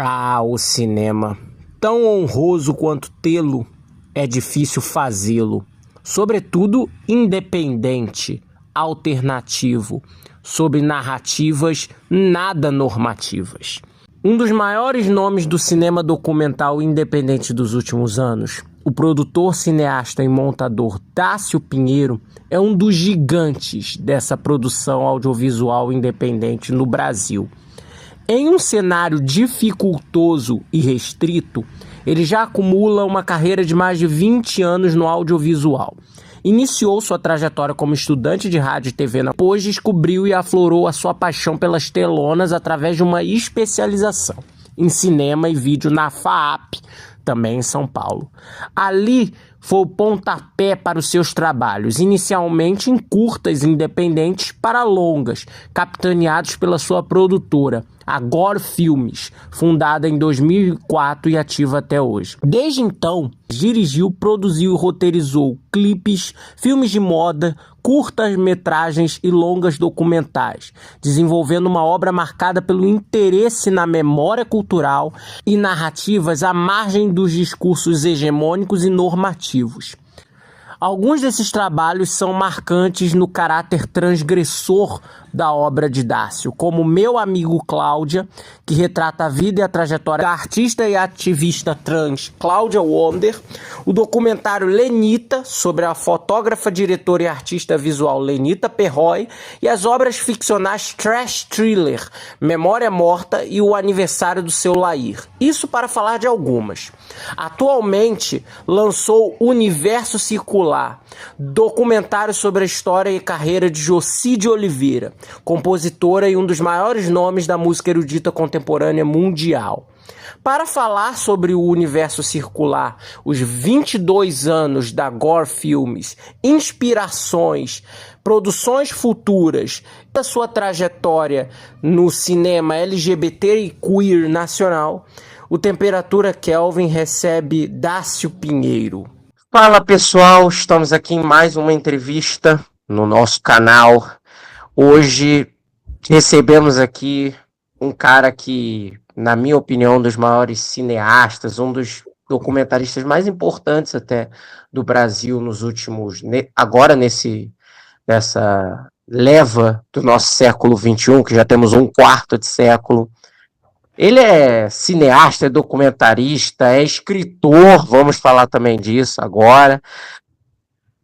Ah, o cinema. Tão honroso quanto tê-lo, é difícil fazê-lo. Sobretudo independente, alternativo, sobre narrativas nada normativas. Um dos maiores nomes do cinema documental independente dos últimos anos, o produtor, cineasta e montador Dácio Pinheiro, é um dos gigantes dessa produção audiovisual independente no Brasil. Em um cenário dificultoso e restrito, ele já acumula uma carreira de mais de 20 anos no audiovisual. Iniciou sua trajetória como estudante de rádio e TV, depois descobriu e aflorou a sua paixão pelas telonas através de uma especialização em cinema e vídeo na FAAP, também em São Paulo. Ali foi o pontapé para os seus trabalhos, inicialmente em curtas independentes para longas, capitaneados pela sua produtora, a Gore Filmes, fundada em 2004 e ativa até hoje. Desde então, dirigiu, produziu e roteirizou clipes, filmes de moda, curtas-metragens e longas documentais, desenvolvendo uma obra marcada pelo interesse na memória cultural e narrativas à margem dos discursos hegemônicos e normativos. Alguns desses trabalhos são marcantes no caráter transgressor da obra de Dácio, como Meu Amigo Cláudia, que retrata a vida e a trajetória da artista e ativista trans Cláudia Wonder, o documentário Lenita, sobre a fotógrafa, diretora e artista visual Lenita Perroy, e as obras ficcionais Trash Thriller, Memória Morta e O Aniversário do Seu Lair. Isso para falar de algumas. Atualmente, lançou Universo Circular, documentário sobre a história e carreira de Jocy de Oliveira, compositora e um dos maiores nomes da música erudita contemporânea mundial. Para falar sobre o Universo Circular, os 22 anos da Gore Filmes, inspirações, produções futuras, da sua trajetória no cinema LGBT e queer nacional, o Temperatura Kelvin recebe Dácio Pinheiro. Fala pessoal, estamos aqui em mais uma entrevista no nosso canal. Hoje recebemos aqui um cara que, na minha opinião, um dos maiores cineastas, um dos documentaristas mais importantes até do Brasil nos últimos, agora nessa leva do nosso século XXI, que já temos um quarto de século. Ele é cineasta, é documentarista, é escritor, vamos falar também disso agora.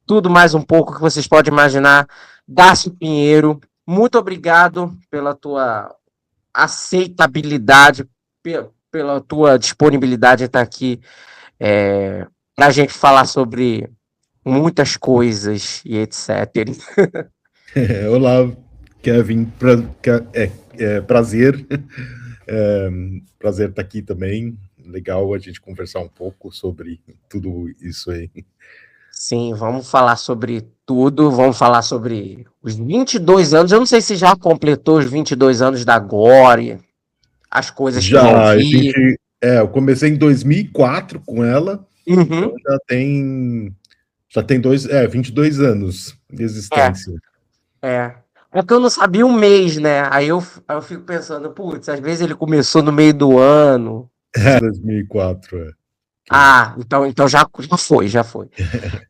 Tudo mais um pouco que vocês podem imaginar. Dácio Pinheiro, muito obrigado pela tua aceitabilidade, pela tua disponibilidade em estar aqui para a gente falar sobre muitas coisas e etc. Olá, Kevin, prazer. Prazer estar aqui também. Legal a gente conversar um pouco sobre tudo isso aí. Sim, vamos falar sobre tudo, vamos falar sobre os 22 anos. Eu não sei se já completou os 22 anos da Gore, as coisas que já vi. Eu comecei em 2004 com ela, então já tem 22 anos de existência. É que eu não sabia o mês, né? Aí eu fico pensando, putz, às vezes ele começou no meio do ano. 2004, Ah, então já foi.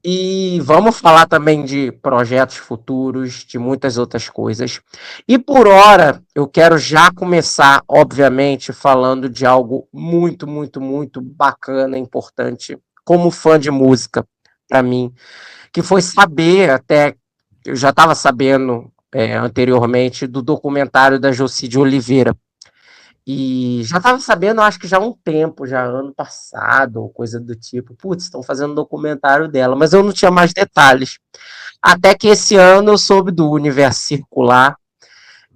E vamos falar também de projetos futuros, de muitas outras coisas. E por hora, eu quero já começar, obviamente, falando de algo muito, muito, muito bacana, importante, como fã de música, para mim, que foi saber, até eu já estava sabendo anteriormente, do documentário da Jocy de Oliveira. E já estava sabendo, acho que já há um tempo, já ano passado, ou coisa do tipo, putz, estão fazendo um documentário dela, mas eu não tinha mais detalhes. Até que esse ano eu soube do Universo Circular,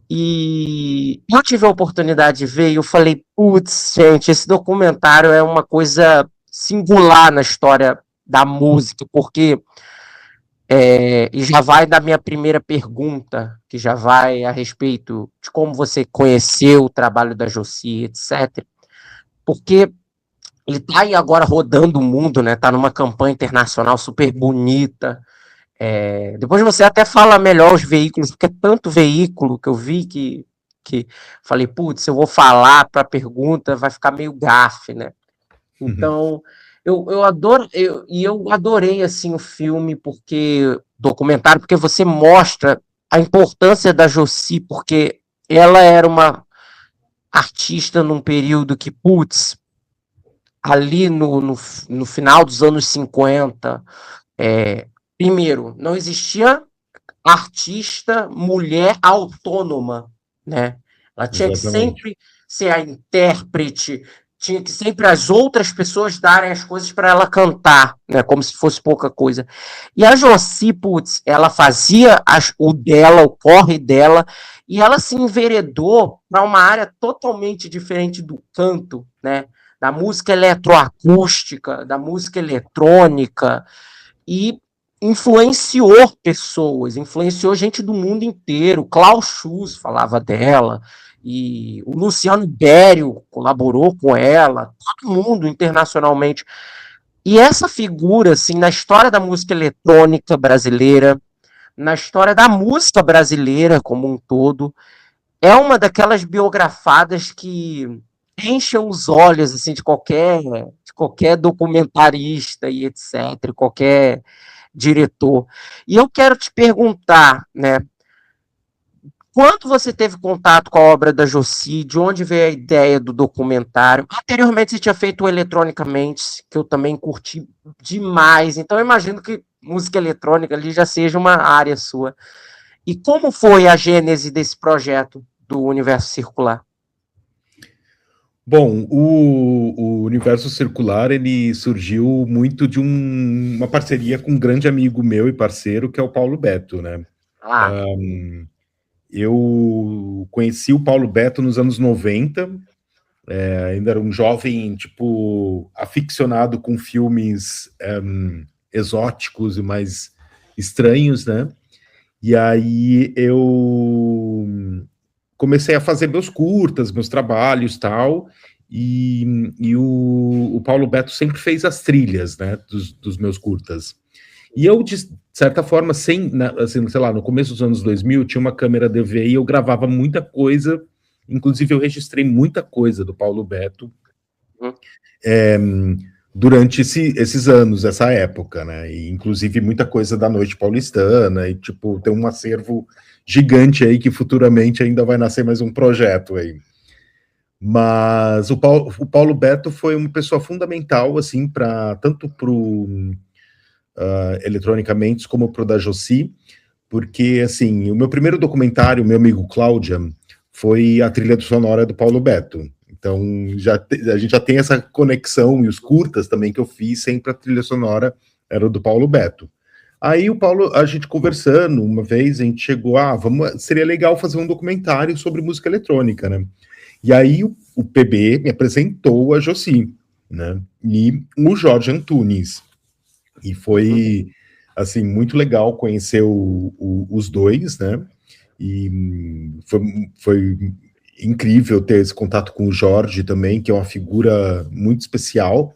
e eu tive a oportunidade de ver, e eu falei, putz, gente, esse documentário é uma coisa singular na história da música, porque... e já vai da minha primeira pergunta, que já vai a respeito de como você conheceu o trabalho da Jocy, etc. Porque ele está aí agora rodando o mundo, né? Está numa campanha internacional super bonita. Depois você até fala melhor os veículos, porque é tanto veículo que eu vi que que falei, putz, eu vou falar para a pergunta, vai ficar meio gafe, né? Então, eu adorei, assim, o filme, documentário, porque você mostra a importância da Jocy, porque ela era uma artista num período que, putz, ali no final dos anos 50, primeiro, não existia artista mulher autônoma, né? Ela tinha que Exatamente. sempre ser a intérprete, tinha que sempre as outras pessoas darem as coisas para ela cantar, né? Como se fosse pouca coisa. E a Jocy, putz, ela fazia o dela, o corre dela, e ela se enveredou para uma área totalmente diferente do canto, né? Da música eletroacústica, da música eletrônica, e influenciou pessoas, influenciou gente do mundo inteiro. Klaus Schulze falava dela, e o Luciano Berio colaborou com ela, todo mundo internacionalmente. E essa figura, assim, na história da música eletrônica brasileira, na história da música brasileira como um todo, é uma daquelas biografadas que enchem os olhos, assim, de qualquer documentarista e etc, qualquer diretor. E eu quero te perguntar, né, quando você teve contato com a obra da Jocy, de onde veio a ideia do documentário? Anteriormente você tinha feito o Eletronicamente, que eu também curti demais, então eu imagino que música eletrônica ali já seja uma área sua. E como foi a gênese desse projeto do Universo Circular? Bom, o Universo Circular, ele surgiu muito de uma parceria com um grande amigo meu e parceiro, que é o Paulo Beto, né? Ah, Eu conheci o Paulo Beto nos anos 90, ainda era um jovem, tipo, aficionado com filmes exóticos e mais estranhos, né? E aí eu comecei a fazer meus curtas, meus trabalhos, tal, e o Paulo Beto sempre fez as trilhas, né, dos meus curtas. E eu, de certa forma, assim, sei lá, no começo dos anos 2000, tinha uma câmera DVI e eu gravava muita coisa, inclusive eu registrei muita coisa do Paulo Beto, é, durante esses anos, essa época, né? E, inclusive muita coisa da Noite Paulistana, e tipo, tem um acervo gigante aí que futuramente ainda vai nascer mais um projeto aí. Mas o Paulo Beto foi uma pessoa fundamental, assim, tanto para o Eletronicamente como para o da Jocy, porque, assim, o meu primeiro documentário, meu amigo Cláudia, foi a trilha sonora do Paulo Beto. Então, a gente já tem essa conexão, e os curtas também que eu fiz, sempre a trilha sonora era do Paulo Beto. Aí o Paulo, a gente conversando, uma vez a gente chegou, seria legal fazer um documentário sobre música eletrônica, né? E aí o PB me apresentou a Jocy, né? E o Jorge Antunes. E foi, assim, muito legal conhecer os dois, né? E foi incrível ter esse contato com o Jorge também, que é uma figura muito especial.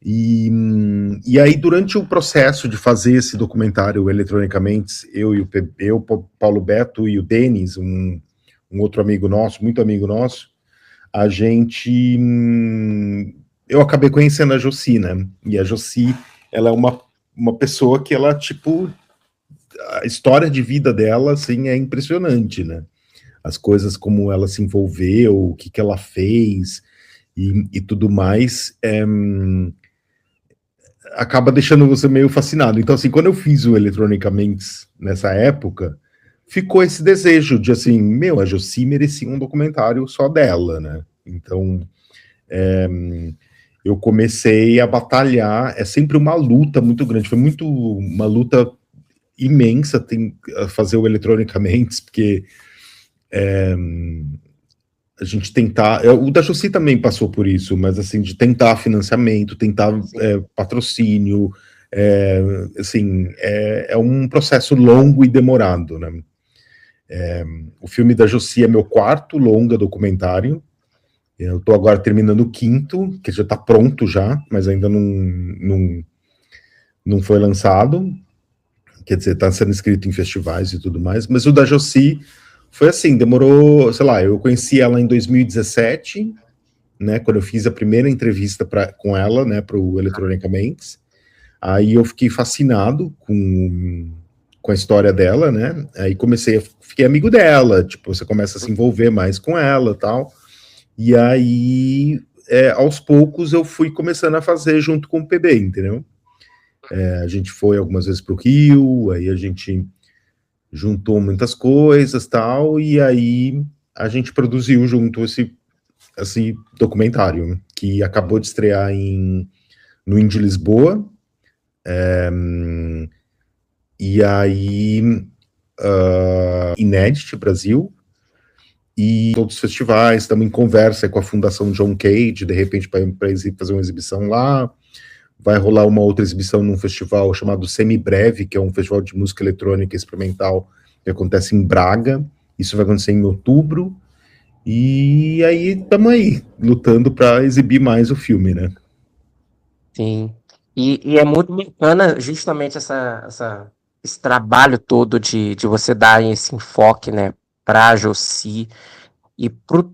E aí, durante o processo de fazer esse documentário eletronicamente, eu, Paulo Beto e o Denis, um outro amigo nosso, muito amigo nosso, a gente. Eu acabei conhecendo a Jocy, né? E a Jocy, ela é uma pessoa que ela, tipo, a história de vida dela, assim, é impressionante, né? As coisas como ela se envolveu, o que ela fez e tudo mais, acaba deixando você meio fascinado. Então, assim, quando eu fiz o Eletronicamente nessa época, ficou esse desejo de, assim, a Jocy merecia um documentário só dela, né? Então, eu comecei a batalhar, é sempre uma luta muito grande, foi uma luta imensa fazer o Eletronicamente, porque a gente tentar. O da Jocy também passou por isso, mas assim, de tentar financiamento, tentar patrocínio, assim, é um processo longo e demorado, né? O filme da Jocy é meu quarto longa documentário. Eu estou agora terminando o quinto, que já está pronto já, mas ainda não foi lançado. Quer dizer, está sendo escrito em festivais e tudo mais. Mas o da Jocy Foi assim, demorou, sei lá, eu conheci ela em 2017, né, quando eu fiz a primeira entrevista com ela, né, para o Eletronicamente. Aí eu fiquei fascinado com a história dela, né? Aí fiquei amigo dela, tipo, você começa a se envolver mais com ela, tal. E aí, aos poucos, eu fui começando a fazer junto com o PB, entendeu? A gente foi algumas vezes para o Rio, aí a gente juntou muitas coisas, tal, e aí a gente produziu junto esse documentário, que acabou de estrear no Indie Lisboa, e aí Inédit Brasil, e todos os festivais, estamos em conversa com a Fundação John Cage, de repente para fazer uma exibição lá, vai rolar uma outra exibição num festival chamado Semibreve, que é um festival de música eletrônica experimental que acontece em Braga, isso vai acontecer em outubro, e aí estamos aí, lutando para exibir mais o filme, né? Sim. E é muito bacana justamente esse trabalho todo de você dar esse enfoque, né, para a Jocy e pro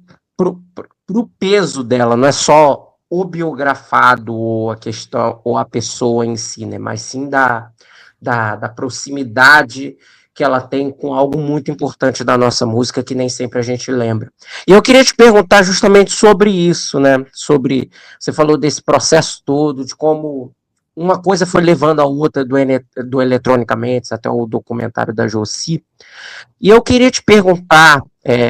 peso dela, não é só o biografado ou a questão ou a pessoa em si, né, mas sim da proximidade que ela tem com algo muito importante da nossa música que nem sempre a gente lembra. E eu queria te perguntar justamente sobre isso, né? Sobre, você falou desse processo todo, de como uma coisa foi levando a outra do Eletronicamente até o documentário da Jocy. E eu queria te perguntar,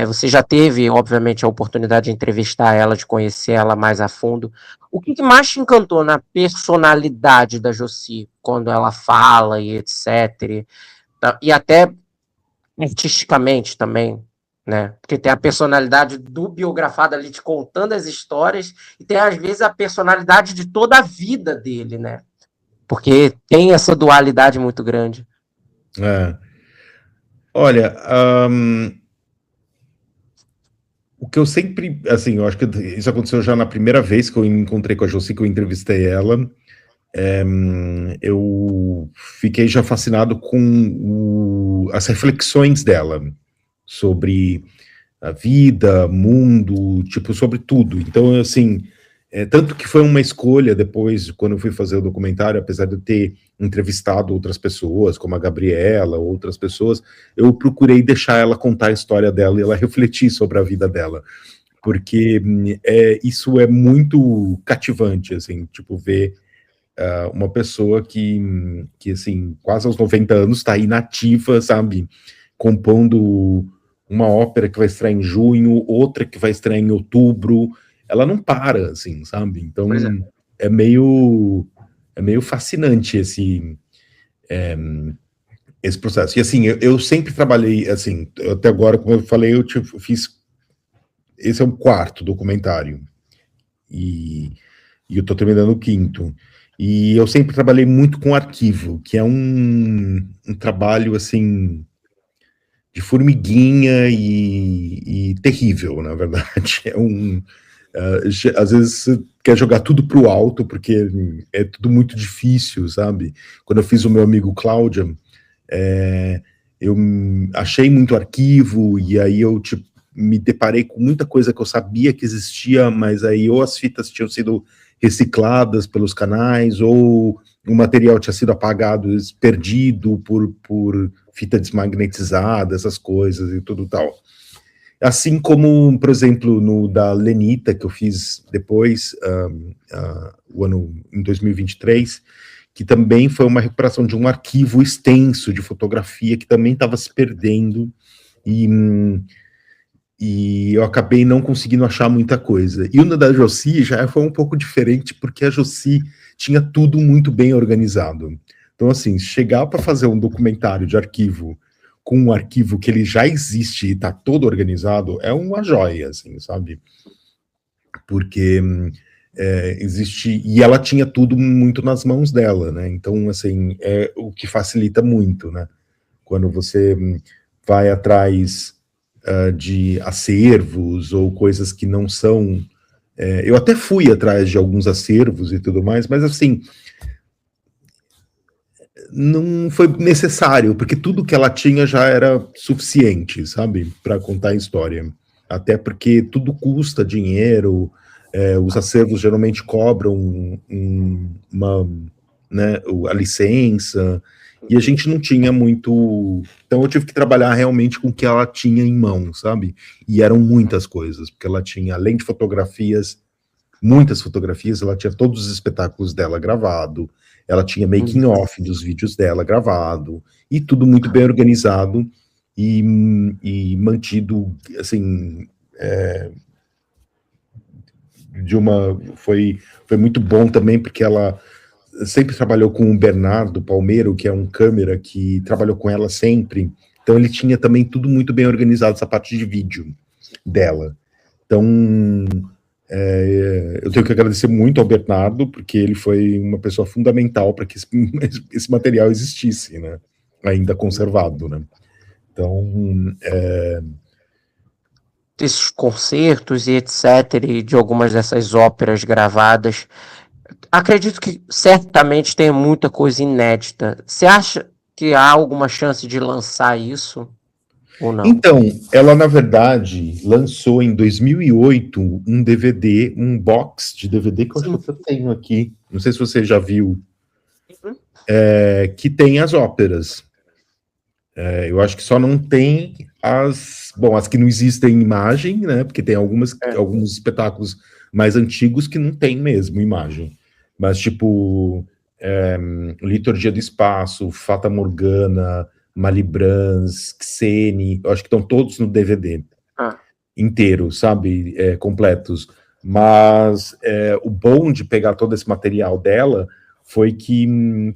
você já teve, obviamente, a oportunidade de entrevistar ela, de conhecer ela mais a fundo. O que mais te encantou na personalidade da Jocy, quando ela fala e etc. E até artisticamente também, né? Porque tem a personalidade do biografado ali te contando as histórias e tem, às vezes, a personalidade de toda a vida dele, né? Porque tem essa dualidade muito grande. Olha, o que eu sempre, assim, eu acho que isso aconteceu já na primeira vez que eu encontrei com a Jocy, que eu entrevistei ela, eu fiquei já fascinado com as reflexões dela sobre a vida, mundo, tipo, sobre tudo. Então, assim, tanto que foi uma escolha depois, quando eu fui fazer o documentário, apesar de eu ter entrevistado outras pessoas, como a Gabriela, outras pessoas, eu procurei deixar ela contar a história dela e ela refletir sobre a vida dela, porque isso é muito cativante, assim, tipo, ver uma pessoa que, assim, quase aos 90 anos está aí nativa, sabe, compondo uma ópera que vai estrear em junho, outra que vai estrear em outubro, ela não para, assim, sabe? Então é meio fascinante esse processo. E assim, eu sempre trabalhei, assim, até agora, como eu falei, eu fiz. Esse é o quarto documentário. E eu tô terminando o quinto. E eu sempre trabalhei muito com arquivo, que é um trabalho, assim, de formiguinha e terrível, na verdade. Às vezes você quer jogar tudo pro alto, porque é tudo muito difícil, sabe? Quando eu fiz o meu amigo Cláudia, eu achei muito arquivo, e aí eu me deparei com muita coisa que eu sabia que existia, mas aí ou as fitas tinham sido recicladas pelos canais, ou o material tinha sido apagado, perdido por fita desmagnetizada, essas coisas e tudo tal. Assim como, por exemplo, no da Lenita, que eu fiz depois, o ano em 2023, que também foi uma recuperação de um arquivo extenso de fotografia que também estava se perdendo, e eu acabei não conseguindo achar muita coisa. E o da Jocy já foi um pouco diferente, porque a Jocy tinha tudo muito bem organizado. Então, assim, chegar para fazer um documentário de arquivo com um arquivo que ele já existe e está todo organizado é uma joia, assim, sabe? Porque existe... E ela tinha tudo muito nas mãos dela, né? Então, assim, é o que facilita muito, né? Quando você vai atrás de acervos ou coisas que não são... eu até fui atrás de alguns acervos e tudo mais, mas, assim, não foi necessário, porque tudo que ela tinha já era suficiente, sabe, para contar a história. Até porque tudo custa dinheiro, os acervos geralmente cobram uma, né, a licença, e a gente não tinha muito. Então eu tive que trabalhar realmente com o que ela tinha em mão, sabe? E eram muitas coisas, porque ela tinha, além de fotografias, muitas fotografias, ela tinha todos os espetáculos dela gravado, ela tinha making off dos vídeos dela gravado, e tudo muito bem organizado e mantido, assim, foi muito bom também, porque ela sempre trabalhou com o Bernardo Palmeiro, que é um câmera que trabalhou com ela sempre, então ele tinha também tudo muito bem organizado, essa parte de vídeo dela. Então, eu tenho que agradecer muito ao Bernardo, porque ele foi uma pessoa fundamental para que esse material existisse, né? Ainda conservado, né? Então, Esses concertos e etc., e de algumas dessas óperas gravadas, acredito que certamente tem muita coisa inédita. Você acha que há alguma chance de lançar isso ou não? Então, ela, na verdade, lançou em 2008 um DVD, um box de DVD, que eu acho que eu tenho aqui, não sei se você já viu, que tem as óperas. Eu acho que só não tem as que não existem em imagem, né? Porque tem alguns espetáculos mais antigos que não tem mesmo imagem. Mas, tipo, Liturgia do Espaço, Fata Morgana, Malibrans, Xene, eu acho que estão todos no DVD inteiro, sabe? Completos. Mas o bom de pegar todo esse material dela foi que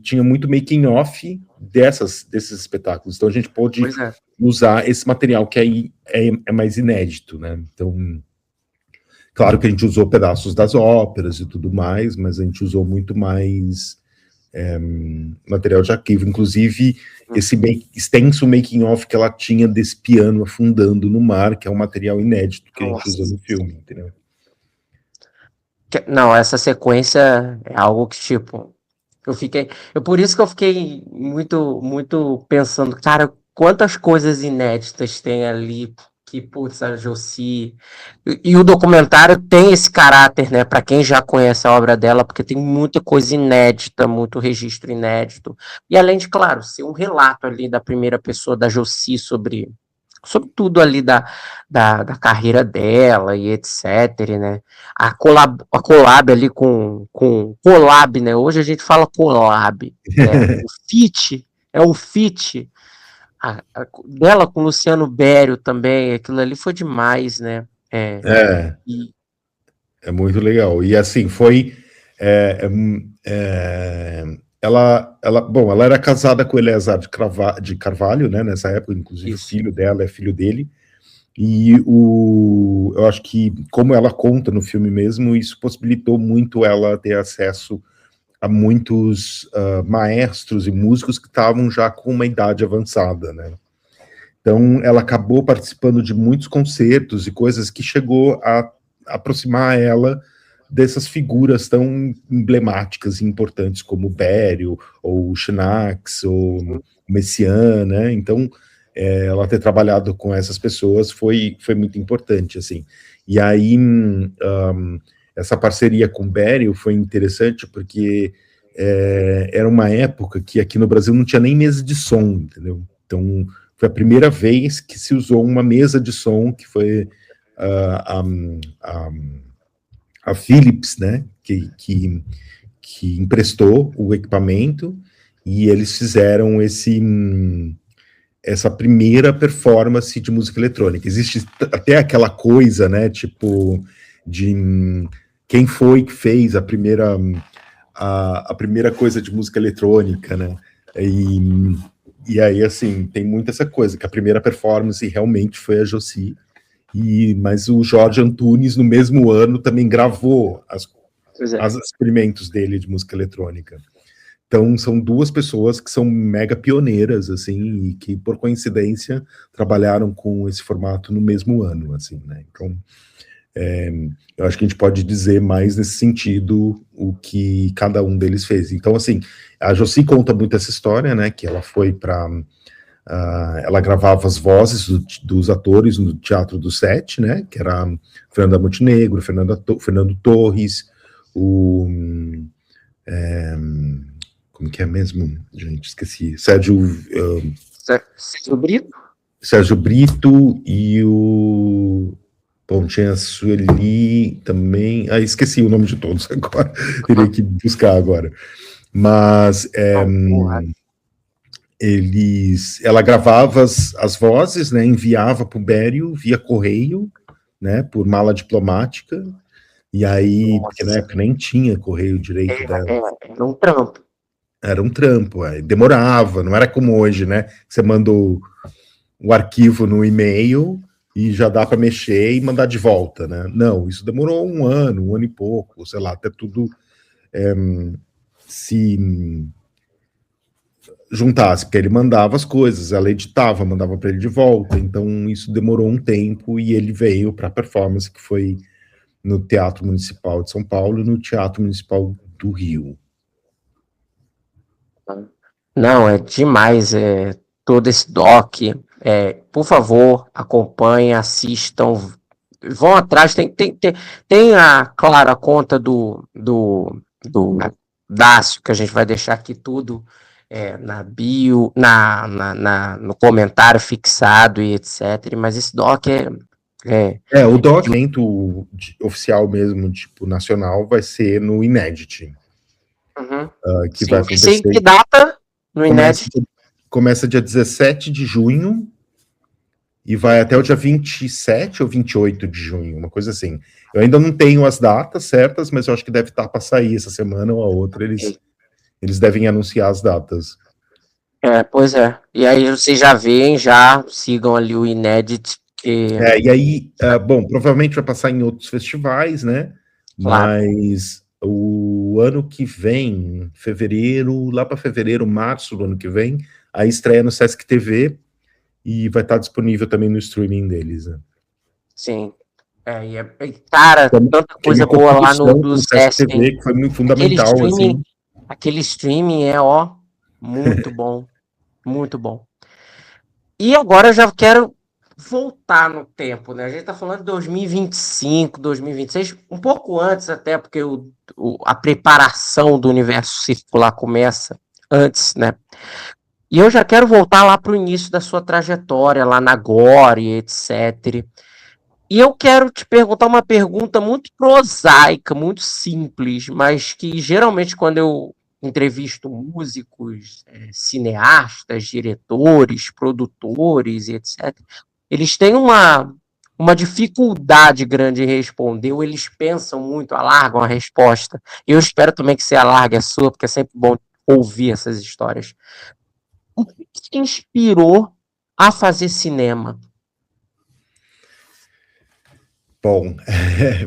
tinha muito making off desses espetáculos. Então a gente pôde usar esse material que aí é mais inédito, né? Então, claro que a gente usou pedaços das óperas e tudo mais, mas a gente usou muito mais material de arquivo, inclusive esse extenso making off que ela tinha desse piano afundando no mar, que é um material inédito que a gente usou no filme, entendeu? Não, essa sequência é algo que, tipo, por isso que eu fiquei muito pensando, cara, quantas coisas inéditas tem ali que, putz, a Jocy. E o documentário tem esse caráter, né, pra quem já conhece a obra dela, porque tem muita coisa inédita, muito registro inédito. E além de, claro, ser um relato ali da primeira pessoa da Jocy sobre tudo ali da carreira dela e etc, né? A collab ali com collab, né? Hoje a gente fala collab, né? O feat dela com Luciano Berio também, aquilo ali foi demais, né? É muito legal. E assim, foi. Ela era casada com Eleazar de Carvalho, né, nessa época, inclusive o filho dela é filho dele. E eu acho que, como ela conta no filme mesmo, isso possibilitou muito ela ter acesso a muitos maestros e músicos que estavam já com uma idade avançada, né? Então, ela acabou participando de muitos concertos e coisas que chegou a aproximar ela dessas figuras tão emblemáticas e importantes como o Bério, ou o Schnax, ou o Messiaen, né? Então, ela ter trabalhado com essas pessoas foi muito importante, assim. E aí, essa parceria com o Bério foi interessante porque era uma época que aqui no Brasil não tinha nem mesa de som, entendeu? Então, foi a primeira vez que se usou uma mesa de som, que foi a Philips, né, que emprestou o equipamento, e eles fizeram essa primeira performance de música eletrônica. Existe até aquela coisa, né, tipo, de quem foi que fez a primeira coisa de música eletrônica, né, e aí, assim, tem muito essa coisa, que a primeira performance realmente foi a Jocy, mas o Jorge Antunes, no mesmo ano, também gravou os experimentos dele de música eletrônica. Então, são duas pessoas que são mega pioneiras, assim, e que, por coincidência, trabalharam com esse formato no mesmo ano, assim, né? Então, Eu acho que a gente pode dizer mais nesse sentido o que cada um deles fez. Então, assim, a Jocy conta muito essa história, né, que ela foi para... ela gravava as vozes dos atores no Teatro do Sete, né, que era Fernanda Montenegro, Fernando Torres, como que é mesmo? Gente, esqueci. Sérgio Brito? Sérgio Brito e o... Bom, tinha a Sueli também. Esqueci o nome de todos agora. Teria que buscar agora. Mas ela gravava as vozes, né? Enviava para o Bério via correio, né? Por mala diplomática. E aí, porque na época nem tinha correio direito dela. Era um trampo. Era um trampo, demorava, não era como hoje, né? Você manda o arquivo no e-mail e já dá para mexer e mandar de volta, né? Não, isso demorou um ano e pouco, sei lá, até tudo se juntasse, porque ele mandava as coisas, ela editava, mandava para ele de volta, então isso demorou um tempo e ele veio para a performance que foi no Teatro Municipal de São Paulo e no Teatro Municipal do Rio. Não, é demais todo esse doc. Por favor, acompanhem, assistam, vão atrás. Tem claro, a conta do Dácio, que a gente vai deixar aqui tudo na bio, no comentário fixado e etc. Mas esse doc o documento oficial mesmo, tipo, nacional, vai ser no Inédit. Que vai acontecer. Que data no Inédit? Começa dia 17 de junho e vai até o dia 27 ou 28 de junho, uma coisa assim. Eu ainda não tenho as datas certas, mas eu acho que deve estar para sair essa semana ou a outra. Eles devem anunciar as datas. Pois é. E aí vocês já veem, sigam ali o Inédit. E aí, bom, provavelmente vai passar em outros festivais, né? Claro. Mas o ano que vem, lá para fevereiro, março do ano que vem, a estreia no Sesc TV e vai estar disponível também no streaming deles, né? Sim. Cara, tanta coisa boa lá no Sesc TV, que foi muito fundamental. Aquele streaming muito bom. Muito bom. E agora eu já quero voltar no tempo, né? A gente tá falando de 2025, 2026, um pouco antes até, porque a preparação do universo circular começa antes, né? E eu já quero voltar lá para o início da sua trajetória, lá na Gore, etc. E eu quero te perguntar uma pergunta muito prosaica, muito simples, mas que geralmente quando eu entrevisto músicos, cineastas, diretores, produtores, etc., eles têm uma dificuldade grande em responder, ou eles pensam muito, alargam a resposta. Eu espero também que você alargue a sua, porque é sempre bom ouvir essas histórias. O que te inspirou a fazer cinema?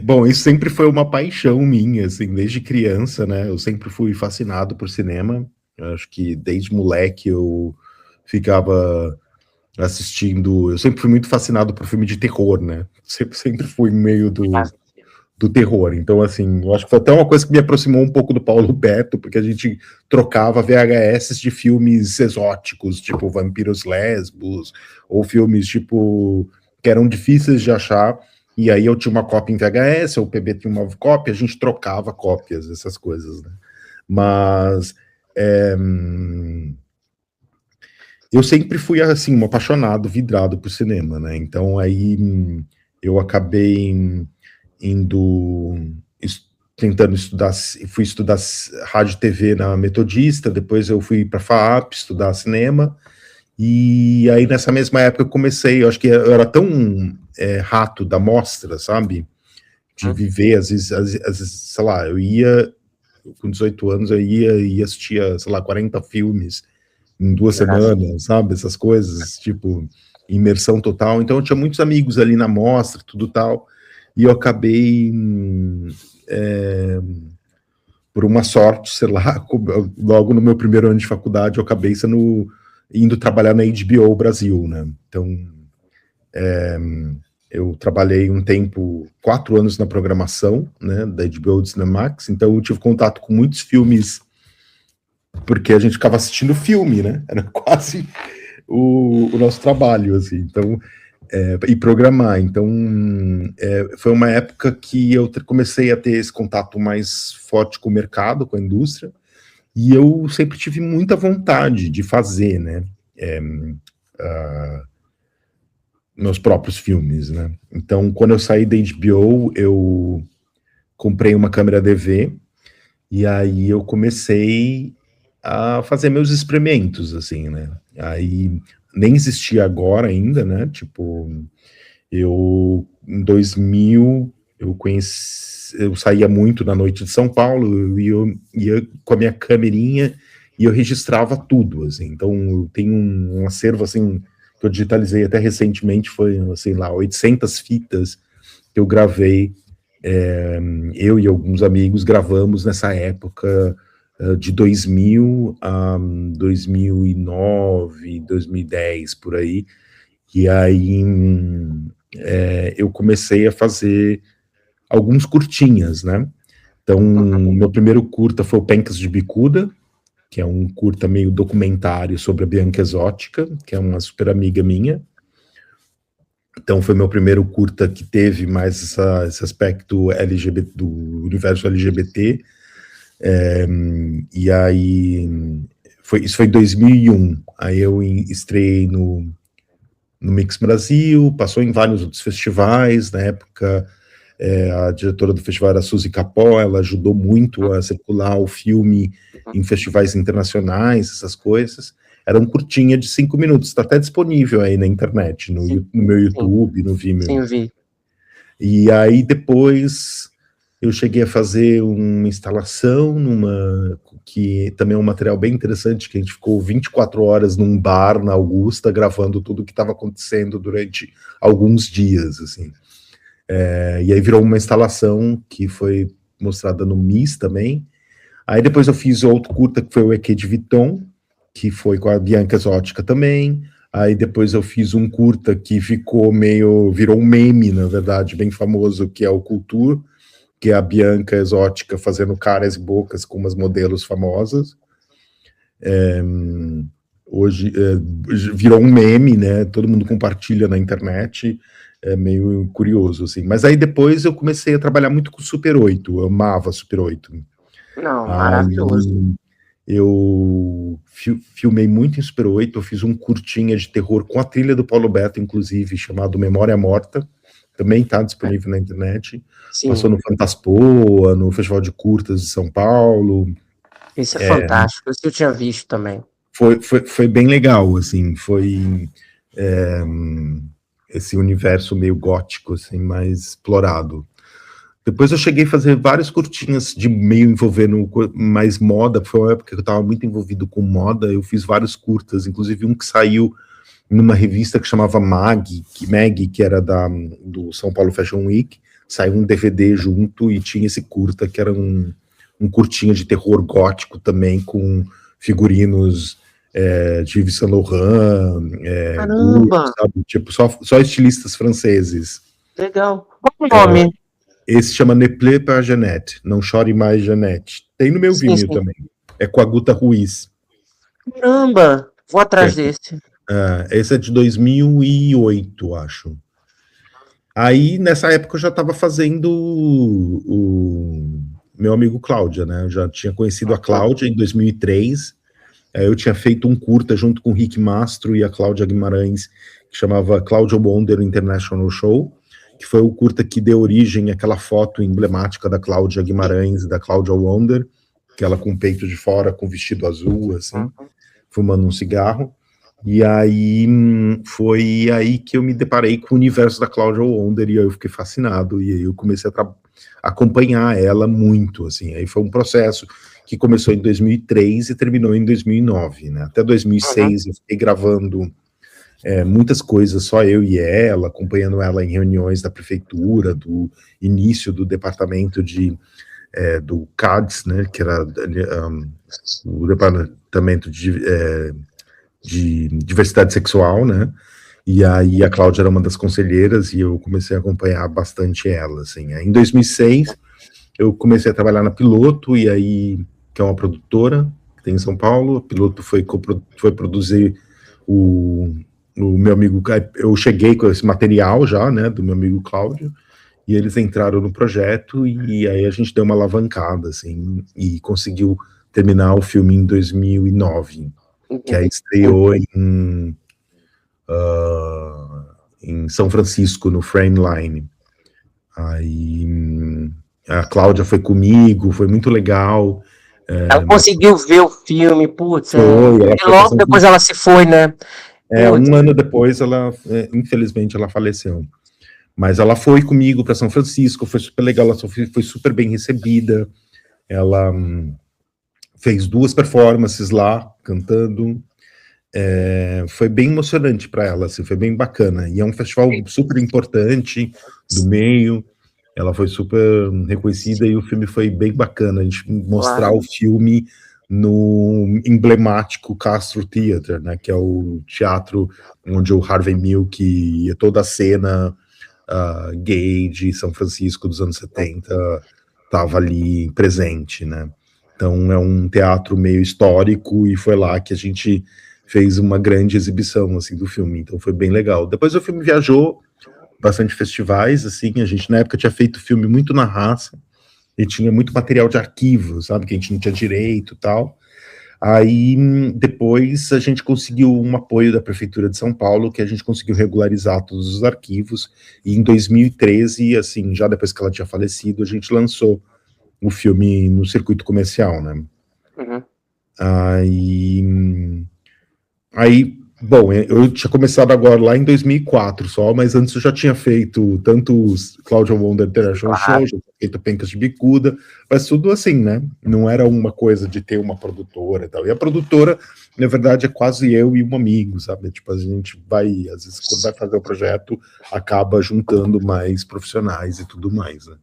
Bom, isso sempre foi uma paixão minha, assim, desde criança, né? Eu sempre fui fascinado por cinema. Eu acho que desde moleque eu ficava assistindo. Eu sempre fui muito fascinado por filme de terror, né? Sempre fui meio do terror. Então, assim, eu acho que foi até uma coisa que me aproximou um pouco do Paulo Beto, porque a gente trocava VHS de filmes exóticos, tipo Vampiros Lesbos, ou filmes tipo que eram difíceis de achar. E aí eu tinha uma cópia em VHS, o PB tinha uma cópia, a gente trocava cópias, essas coisas, né? Mas eu sempre fui, assim, um apaixonado, vidrado por cinema, né? Então aí eu acabei tentando estudar, fui estudar rádio e TV na Metodista, depois eu fui para a FAAP estudar cinema, e aí nessa mesma época eu comecei, eu acho que eu era tão rato da mostra, sabe? De viver, às vezes, sei lá, eu ia, com 18 anos, eu ia e assistia, sei lá, 40 filmes em 2 semanas, sabe? Essas coisas, tipo, imersão total. Então eu tinha muitos amigos ali na mostra, tudo tal, e eu acabei, por uma sorte, sei lá, logo no meu primeiro ano de faculdade, eu acabei indo trabalhar na HBO Brasil, né? Então, eu trabalhei um tempo, 4 anos na programação, né, da HBO e do Cinemax, então eu tive contato com muitos filmes, porque a gente ficava assistindo filme, né, era quase o nosso trabalho, assim, então, e programar, então, foi uma época que eu comecei a ter esse contato mais forte com o mercado, com a indústria, e eu sempre tive muita vontade de fazer, né, meus próprios filmes, né? Então, quando eu saí da HBO, eu comprei uma câmera DV e aí eu comecei a fazer meus experimentos, assim, né? Aí nem existia agora ainda, né? Tipo, em 2000 eu saía muito na noite de São Paulo e eu ia com a minha câmerinha e eu registrava tudo, assim. Então, eu tenho um acervo, assim, que eu digitalizei até recentemente, foi, sei lá, 800 fitas que eu gravei, eu e alguns amigos gravamos nessa época, de 2000 a 2009, 2010, por aí, e aí eu comecei a fazer alguns curtinhas, né? Então, meu primeiro curta foi o Pencas de Bicuda, que é um curta meio documentário sobre a Bianca Exótica, que é uma super amiga minha. Então foi meu primeiro curta que teve mais esse aspecto LGBT, do universo LGBT. E aí, isso foi em 2001. Aí eu estreiei no Mix Brasil, passou em vários outros festivais. Na época, a diretora do festival era a Suzy Capó, ela ajudou muito a circular o filme em festivais internacionais, essas coisas. Era um curtinha de 5 minutos, está até disponível aí na internet, no meu YouTube, no Vimeo. Sim, vi. E aí depois eu cheguei a fazer uma instalação que também é um material bem interessante, que a gente ficou 24 horas num bar na Augusta, gravando tudo o que estava acontecendo durante alguns dias, assim. E aí virou uma instalação que foi mostrada no MIS também. Aí depois eu fiz outro curta, que foi o EQ de Vuitton, que foi com a Bianca Exótica também. Aí depois eu fiz um curta que virou um meme, na verdade, bem famoso, que é o Culture, que é a Bianca Exótica fazendo caras e bocas com umas modelos famosas. Hoje virou um meme, né? Todo mundo compartilha na internet, é meio curioso, assim. Mas aí depois eu comecei a trabalhar muito com Super 8, eu amava Super 8. Não, Aí maravilhoso. eu filmei muito em Super 8, eu fiz um curtinha de terror com a trilha do Paulo Beto, inclusive, chamado Memória Morta, também está disponível na internet. Sim. Passou no Fantaspoa, no Festival de Curtas de São Paulo. Isso é fantástico, isso eu tinha visto também. Foi bem legal, assim, foi esse universo meio gótico, assim, mais explorado. Depois eu cheguei a fazer vários curtinhas de meio envolvendo mais moda, foi uma época que eu estava muito envolvido com moda, eu fiz vários curtas, inclusive um que saiu numa revista que chamava Mag, que era do São Paulo Fashion Week, saiu um DVD junto e tinha esse curta, que era um curtinho de terror gótico também, com figurinos de Yves Saint Laurent, Caramba! sabe? Tipo, só estilistas franceses. Legal. Qual o nome? Esse chama Ne pleure pas Jeannette, Não Chore Mais Jeannette. Tem no meu Vimeo também. É com a Guta Ruiz. Caramba! Vou atrás desse. Esse é de 2008, acho. Aí, nessa época, eu já estava fazendo o meu amigo Cláudia, né? Eu já tinha conhecido a Cláudia em 2003. Eu tinha feito um curta junto com o Rick Mastro e a Cláudia Guimarães, que chamava Cláudia Wonder International Show, que foi o curta que deu origem àquela foto emblemática da Cláudia Guimarães e da Cláudia Wonder, que ela com o peito de fora, com vestido azul, assim, fumando um cigarro. E aí foi aí que eu me deparei com o universo da Cláudia Wonder e eu fiquei fascinado, e aí eu comecei a acompanhar ela muito, assim. Aí foi um processo que começou em 2003 e terminou em 2009, né? Até 2006 eu fiquei gravando muitas coisas, só eu e ela, acompanhando ela em reuniões da prefeitura, do início do departamento do CADS, né, que era o departamento de diversidade sexual, né, E aí a Cláudia era uma das conselheiras e eu comecei a acompanhar bastante ela, assim. Aí, em 2006, eu comecei a trabalhar na Piloto, e aí, que é uma produtora que tem em São Paulo. A Piloto foi produzir o meu amigo. Eu cheguei com esse material já, né, do meu amigo Cláudio, e eles entraram no projeto, e aí a gente deu uma alavancada, assim, e conseguiu terminar o filme em 2009, que aí estreou em São Francisco, no Frameline. Aí a Cláudia foi comigo, foi muito legal. Ela conseguiu ver o filme, putz, ela e logo depois ela se foi, né? Um ano depois, infelizmente, ela faleceu. Mas ela foi comigo para São Francisco, foi super legal, ela foi super bem recebida. Ela fez 2 performances lá, cantando. Foi bem emocionante para ela, assim, foi bem bacana. E é um festival super importante do meio. Ela foi super reconhecida e o filme foi bem bacana. A gente mostrar o filme no emblemático Castro Theatre, né, que é o teatro onde o Harvey Milk e toda a cena gay de São Francisco dos anos 70 estava ali presente, né? Então é um teatro meio histórico e foi lá que a gente fez uma grande exibição, assim, do filme. Então foi bem legal. Depois o filme viajou bastante festivais, assim. A gente na época tinha feito filme muito na raça e tinha muito material de arquivo, sabe, que a gente não tinha direito e tal. Aí depois a gente conseguiu um apoio da Prefeitura de São Paulo, que a gente conseguiu regularizar todos os arquivos, e em 2013, assim, já depois que ela tinha falecido, a gente lançou o filme no circuito comercial, né? Aí, bom, eu tinha começado agora lá em 2004 só, mas antes eu já tinha feito tanto os Cláudia Wonder International Show, já tinha feito Pencas de Bicuda, mas tudo assim, né? Não era uma coisa de ter uma produtora e tal. E a produtora, na verdade, é quase eu e um amigo, sabe? Tipo, a gente vai, às vezes, quando vai fazer o projeto, acaba juntando mais profissionais e tudo mais, né?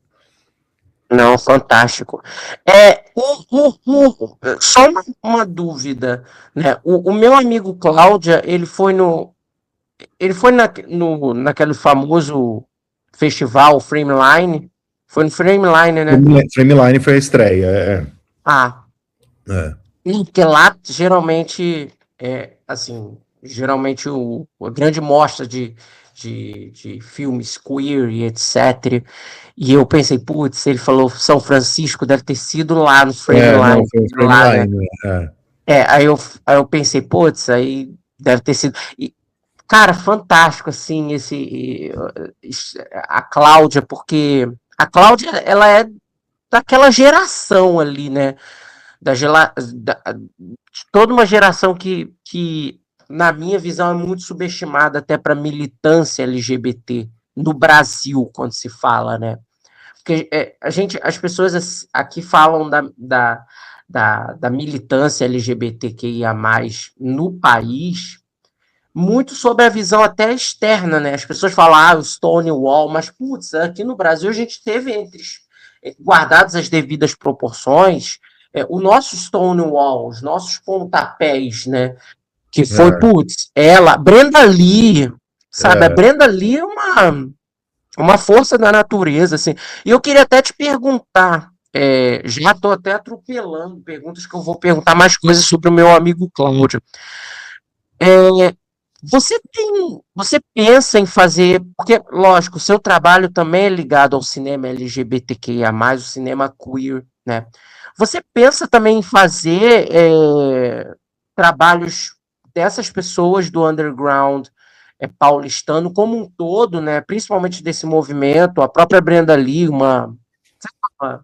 Não, fantástico. Só uma dúvida, né? O meu amigo Cláudia, ele foi naquele famoso festival Frameline. Foi no Frameline, né? Frameline foi a estreia, Porque lá geralmente geralmente a grande mostra de filmes queer e etc. E eu pensei, putz, ele falou São Francisco, deve ter sido lá no Frameline. Foi o Frameline, aí eu pensei, putz, aí deve ter sido. E, cara, fantástico, assim, a Cláudia, porque a Cláudia, ela é daquela geração ali, né? De toda uma geração que, na minha visão, é muito subestimada até para militância LGBT no Brasil, quando se fala, né? Porque as pessoas aqui falam da militância LGBTQIA+, no país, muito sobre a visão até externa, né? As pessoas falam, o Stonewall, mas, putz, aqui no Brasil a gente teve guardadas as devidas proporções, o nosso Stonewall, os nossos pontapés, né? Que foi, putz, Brenda Lee, sabe? A Brenda Lee é uma força da natureza, assim. E eu queria até te perguntar, já estou até atropelando perguntas que eu vou perguntar mais coisas sobre o meu amigo Cláudio. Você pensa em fazer, porque, lógico, o seu trabalho também é ligado ao cinema LGBTQIA+, o cinema queer, né? Você pensa também em fazer trabalhos dessas pessoas do underground paulistano como um todo, né? Principalmente desse movimento, a própria Brenda Lee, uma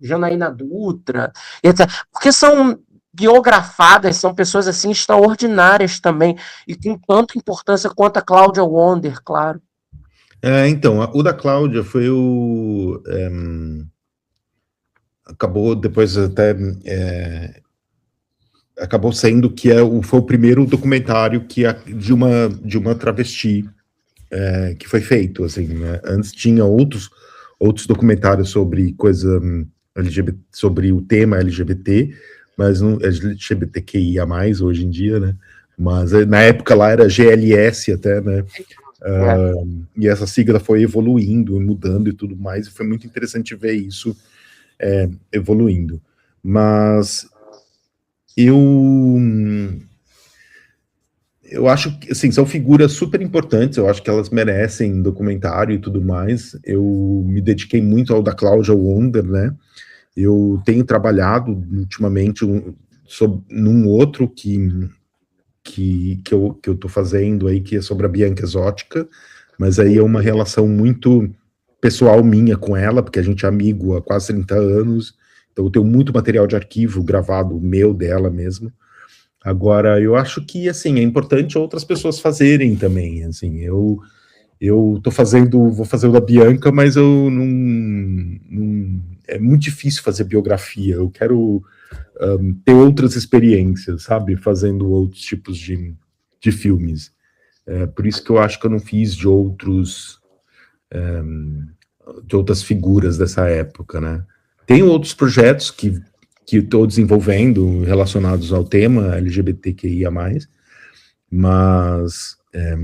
Janaína Dutra, etc. Porque são biografadas, são pessoas assim extraordinárias também, e com tanta importância quanto a Cláudia Wonder, claro. Então, o da Cláudia foi acabou depois até acabou sendo que foi o primeiro documentário de uma travesti que foi feito, assim, né? Antes tinha outros documentários sobre coisa LGBT, sobre o tema LGBT, mas não LGBTQIA+, hoje em dia, né? Mas na época lá era GLS até, né? E essa sigla foi evoluindo, mudando e tudo mais, e foi muito interessante ver isso evoluindo. Mas eu acho que, assim, são figuras super importantes, eu acho que elas merecem documentário e tudo mais. Eu me dediquei muito ao da Cláudia Wonder, né? Eu tenho trabalhado ultimamente num outro que eu tô fazendo aí, que é sobre a Bianca Exótica, mas aí é uma relação muito pessoal minha com ela, porque a gente é amigo há quase 30 anos, então eu tenho muito material de arquivo gravado meu, dela mesmo. Agora, eu acho que, assim, é importante outras pessoas fazerem também, assim, eu vou fazer o da Bianca, mas eu não é muito difícil fazer biografia, eu quero ter outras experiências, sabe, fazendo outros tipos de filmes. Por isso que eu acho que eu não fiz de outras figuras dessa época, né. Tem outros projetos que estou desenvolvendo relacionados ao tema LGBTQIA+, mas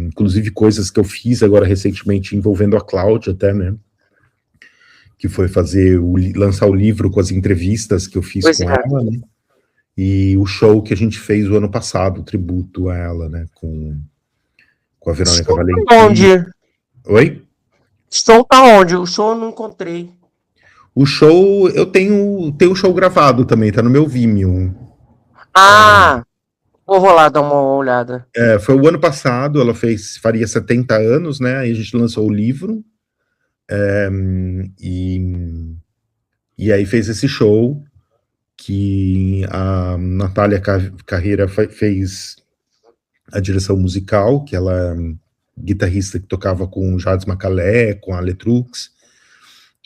inclusive coisas que eu fiz agora recentemente envolvendo a Cláudia até, né, que foi lançar o livro com as entrevistas que eu fiz com ela, né, e o show que a gente fez o ano passado, o tributo a ela, né, com a Verônica Valentim. Onde? Oi? Show tá onde? O show eu não encontrei. O show, eu tenho o show gravado também, tá no meu Vimeo. Vou lá dar uma olhada. Foi o ano passado, ela faria 70 anos, né, aí a gente lançou o livro, e aí fez esse show, que a Natália Carreira fez a direção musical, que ela é guitarrista que tocava com o Jades Macalé, com a Letrux,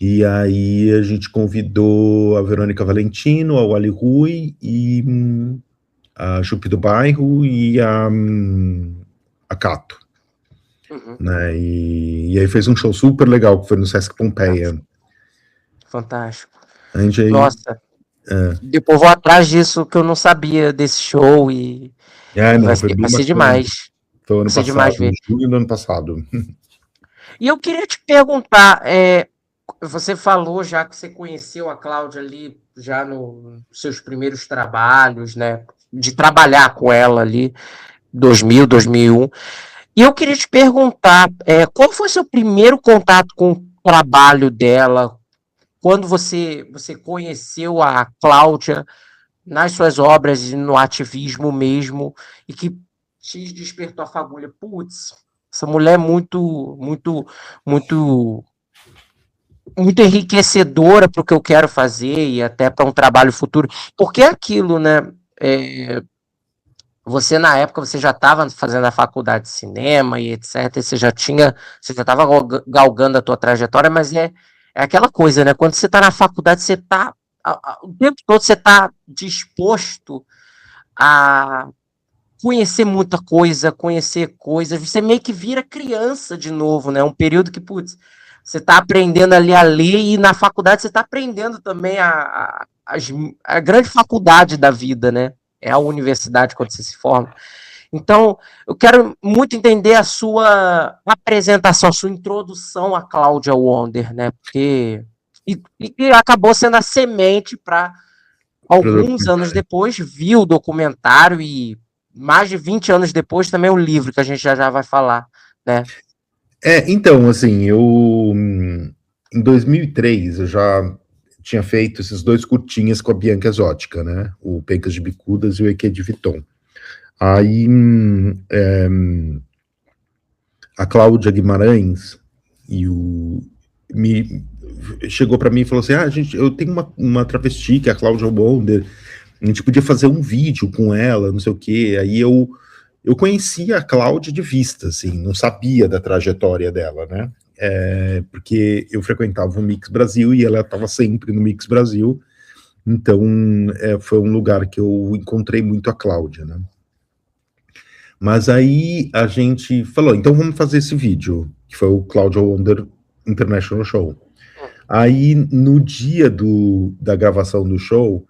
e aí a gente convidou a Verônica Valentino, a Wally Rui, e a Jupi do Bairro, e a Cato, né, e aí fez um show super legal, que foi no Sesc Pompeia. Fantástico. Aí, nossa, depois vou atrás disso, que eu não sabia desse show, e vai ser demais. Foi ano passado, em julho do ano passado. E eu queria te perguntar, você falou já que você conheceu a Cláudia ali, já nos seus primeiros trabalhos, né, de trabalhar com ela ali, 2000, 2001, e eu queria te perguntar, qual foi seu primeiro contato com o trabalho dela, quando você conheceu a Cláudia nas suas obras e no ativismo mesmo, e que te despertou a fagulha? Putz, essa mulher é muito enriquecedora para o que eu quero fazer e até para um trabalho futuro. Porque é aquilo, né? Você, na época, você já estava fazendo a faculdade de cinema e etc. Você já estava galgando a tua trajetória, mas é aquela coisa, né? Quando você está na faculdade, você está o tempo todo você está disposto a conhecer muita coisa, conhecer coisas, você meio que vira criança de novo, né? Um período que, putz, você está aprendendo ali a ler, e na faculdade você está aprendendo também a grande faculdade da vida, né? É a universidade quando você se forma. Então, eu quero muito entender a sua apresentação, a sua introdução a Cláudia Wonder, né? Porque e acabou sendo a semente para alguns anos depois vir o documentário, e mais de 20 anos depois também o livro, que a gente já vai falar, né? Então, assim, em 2003 eu já tinha feito esses 2 curtinhas com a Bianca Exótica, né? O Pencas de Bicudas e o EQ de Viton. Aí a Cláudia Guimarães chegou para mim e falou assim: gente, eu tenho uma travesti, que é a Cláudia Wonder, a gente podia fazer um vídeo com ela, não sei o quê. Aí eu conhecia a Cláudia de vista, assim, não sabia da trajetória dela, né? Porque eu frequentava o Mix Brasil e ela estava sempre no Mix Brasil, então foi um lugar que eu encontrei muito a Cláudia, né? Mas aí a gente falou, então vamos fazer esse vídeo, que foi o Cláudia Wonder International Show. Aí, no dia da gravação do show,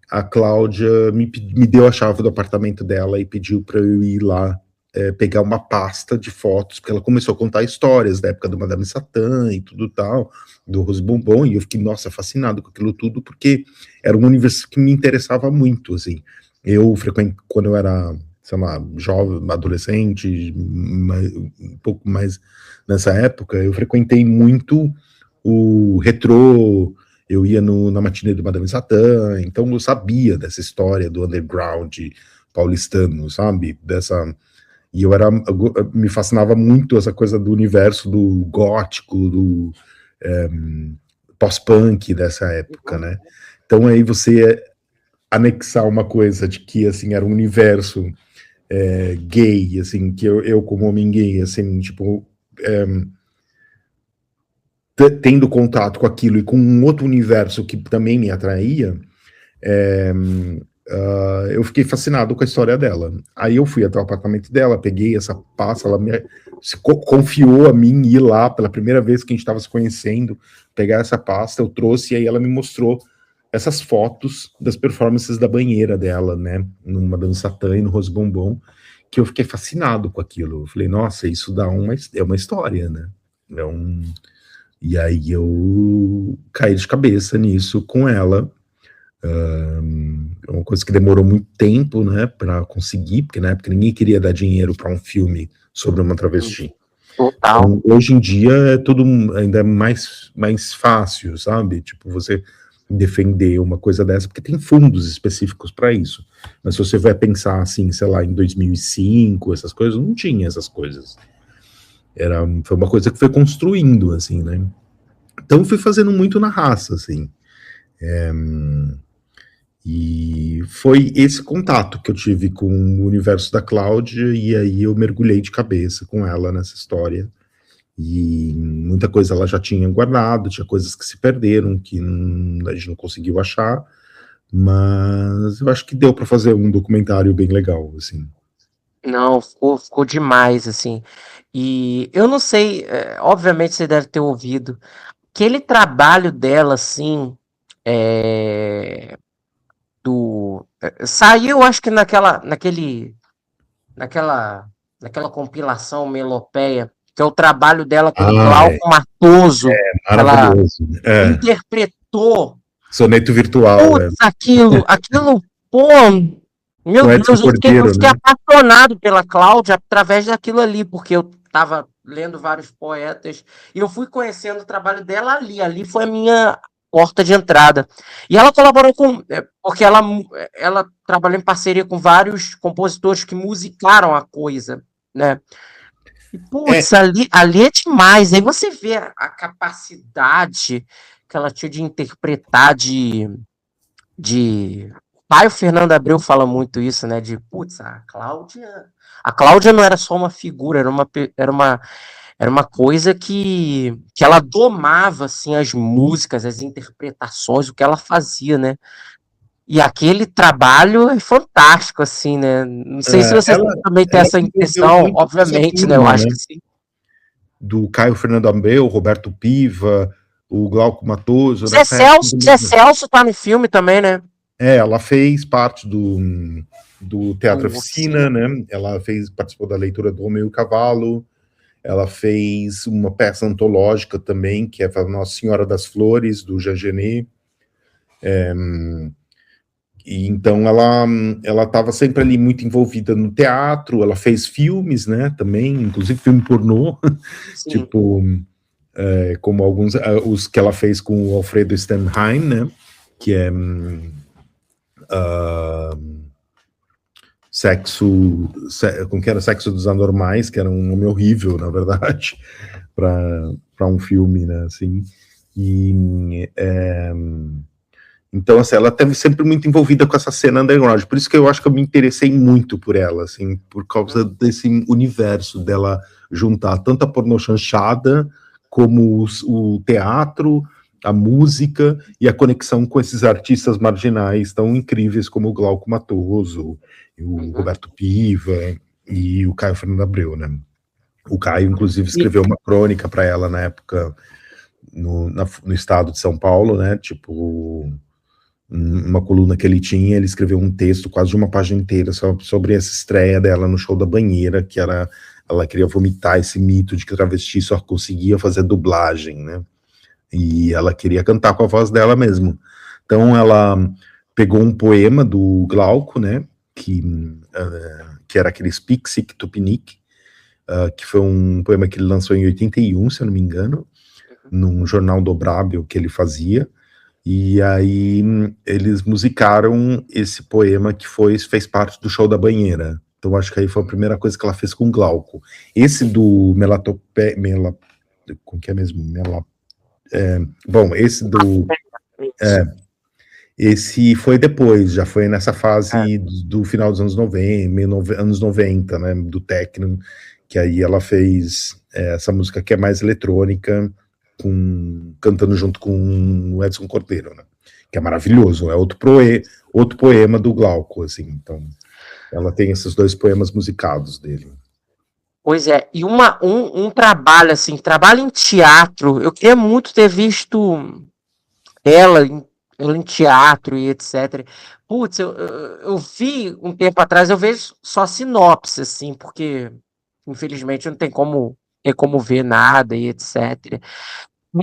a Cláudia me deu a chave do apartamento dela e pediu para eu ir lá pegar uma pasta de fotos, porque ela começou a contar histórias da época do Madame Satã e tudo tal, do Rose Bonbon, e eu fiquei, nossa, fascinado com aquilo tudo, porque era um universo que me interessava muito, assim. Quando eu era, sei lá, jovem, adolescente, um pouco mais nessa época, eu frequentei muito o retrô, eu ia na matinê do Madame Satã, então eu sabia dessa história do underground paulistano, sabe? E me fascinava muito essa coisa do universo do gótico, do pós-punk dessa época, né? Então aí você anexar uma coisa de que, assim, era um universo gay, assim, que eu como homem gay, assim, tipo, tendo contato com aquilo e com um outro universo que também me atraía, eu fiquei fascinado com a história dela. Aí eu fui até o apartamento dela, peguei essa pasta, ela confiou a mim ir lá pela primeira vez que a gente estava se conhecendo, pegar essa pasta, eu trouxe, e aí ela me mostrou essas fotos das performances da banheira dela, né, no Madame Satã e no Rose Bonbon, que eu fiquei fascinado com aquilo. Eu falei, nossa, isso é uma história, né? E aí eu caí de cabeça nisso com ela. É uma coisa que demorou muito tempo, né, para conseguir, porque na época ninguém queria dar dinheiro para um filme sobre uma travesti. Total. Então, hoje em dia é tudo ainda mais fácil, sabe? Tipo, você defender uma coisa dessa, porque tem fundos específicos para isso. Mas se você vai pensar assim, sei lá, em 2005, essas coisas, não tinha essas coisas. Foi uma coisa que foi construindo, assim, né? Então eu fui fazendo muito na raça, assim. E foi esse contato que eu tive com o universo da Cláudia, e aí eu mergulhei de cabeça com ela nessa história. E muita coisa ela já tinha guardado, tinha coisas que se perderam, que a gente não conseguiu achar, mas eu acho que deu para fazer um documentário bem legal, assim. Não, ficou demais, assim. E eu não sei, obviamente você deve ter ouvido, aquele trabalho dela, assim, saiu, acho que naquela compilação Melopeia, que é o trabalho dela com o Glauco Matoso. Maravilhoso. Ela interpretou. Soneto virtual. Putz, aquilo, pô, meu Deus, eu fiquei apaixonado pela Cláudia através daquilo ali, porque eu estava lendo vários poetas e eu fui conhecendo o trabalho dela ali. Ali foi a minha porta de entrada. E ela colaborou porque ela trabalhou em parceria com vários compositores que musicaram a coisa, né? E, putz, ali é demais. Aí você vê a capacidade que ela tinha de interpretar pai, o Fernando Abreu fala muito isso, né? De, putz, a Cláudia não era só uma figura, era uma coisa que ela domava, assim, as músicas, as interpretações, o que ela fazia, né? E aquele trabalho é fantástico, assim, né? Não sei se você também tem essa impressão, obviamente, né? Eu acho que sim. Do Caio Fernando Abreu, Roberto Piva, o Glauco Matoso. Zé Celso tá no filme também, né? Ela fez parte do Teatro Oficina, né? Ela participou da leitura do Romeu e Cavalo. Ela fez uma peça antológica também, que é a Nossa Senhora das Flores, do Jean Genet. E então ela estava sempre ali muito envolvida no teatro. Ela fez filmes, né, também, inclusive filme pornô, tipo, como alguns, os que ela fez com o Alfredo Stenheim, né, que é como que era? Sexo dos Anormais, que era um nome horrível, na verdade, para um filme, né, assim. E então, assim, ela esteve sempre muito envolvida com essa cena underground, por isso que eu acho que eu me interessei muito por ela, assim, por causa desse universo dela juntar tanto a pornochanchada como o teatro, a música e a conexão com esses artistas marginais tão incríveis como o Glauco Matoso, o Roberto Piva e o Caio Fernando Abreu, né? O Caio, inclusive, escreveu uma crônica para ela na época no estado de São Paulo, né? Tipo, uma coluna que ele tinha, ele escreveu um texto, quase de uma página inteira, sobre essa estreia dela no show da banheira, que era, ela queria vomitar esse mito de que travesti só conseguia fazer dublagem, né? E ela queria cantar com a voz dela mesmo. Então ela pegou um poema do Glauco, né? Que era aquele Speak Sic Tupinique, que foi um poema que ele lançou em 81, se eu não me engano, num jornal dobrável que ele fazia. E aí eles musicaram esse poema que fez parte do show da banheira. Então acho que aí foi a primeira coisa que ela fez com o Glauco. Esse do como que é mesmo? Bom, esse do esse foi depois, já foi nessa fase do final dos anos 90, anos 90, né, do techno, que aí ela fez essa música que é mais eletrônica, cantando junto com o Edson Cordeiro, né, que é maravilhoso, é outro poema do Glauco, assim, então ela tem esses 2 poemas musicados dele. Pois é, e um trabalho, assim, trabalho em teatro, eu queria muito ter visto ela em teatro e etc. Putz, eu vi um tempo atrás, eu vejo só sinopse, assim, porque infelizmente não tem como ver nada e etc.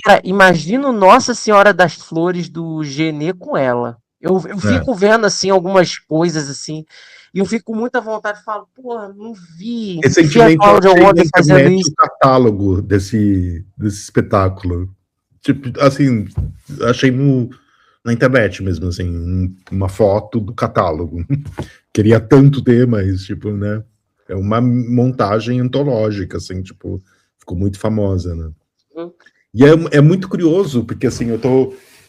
Cara, imagino Nossa Senhora das Flores do Genê com ela. Eu fico vendo, assim, algumas coisas, assim, e eu fico com muita vontade de falar, porra, não vi a Recentemente eu Cláudia achei na ontem fazendo internet isso. o catálogo desse espetáculo. Tipo, assim, achei na internet mesmo, assim, uma foto do catálogo. Queria tanto ter, mas, tipo, né, é uma montagem antológica, assim, tipo, ficou muito famosa, né. E é muito curioso, porque, assim,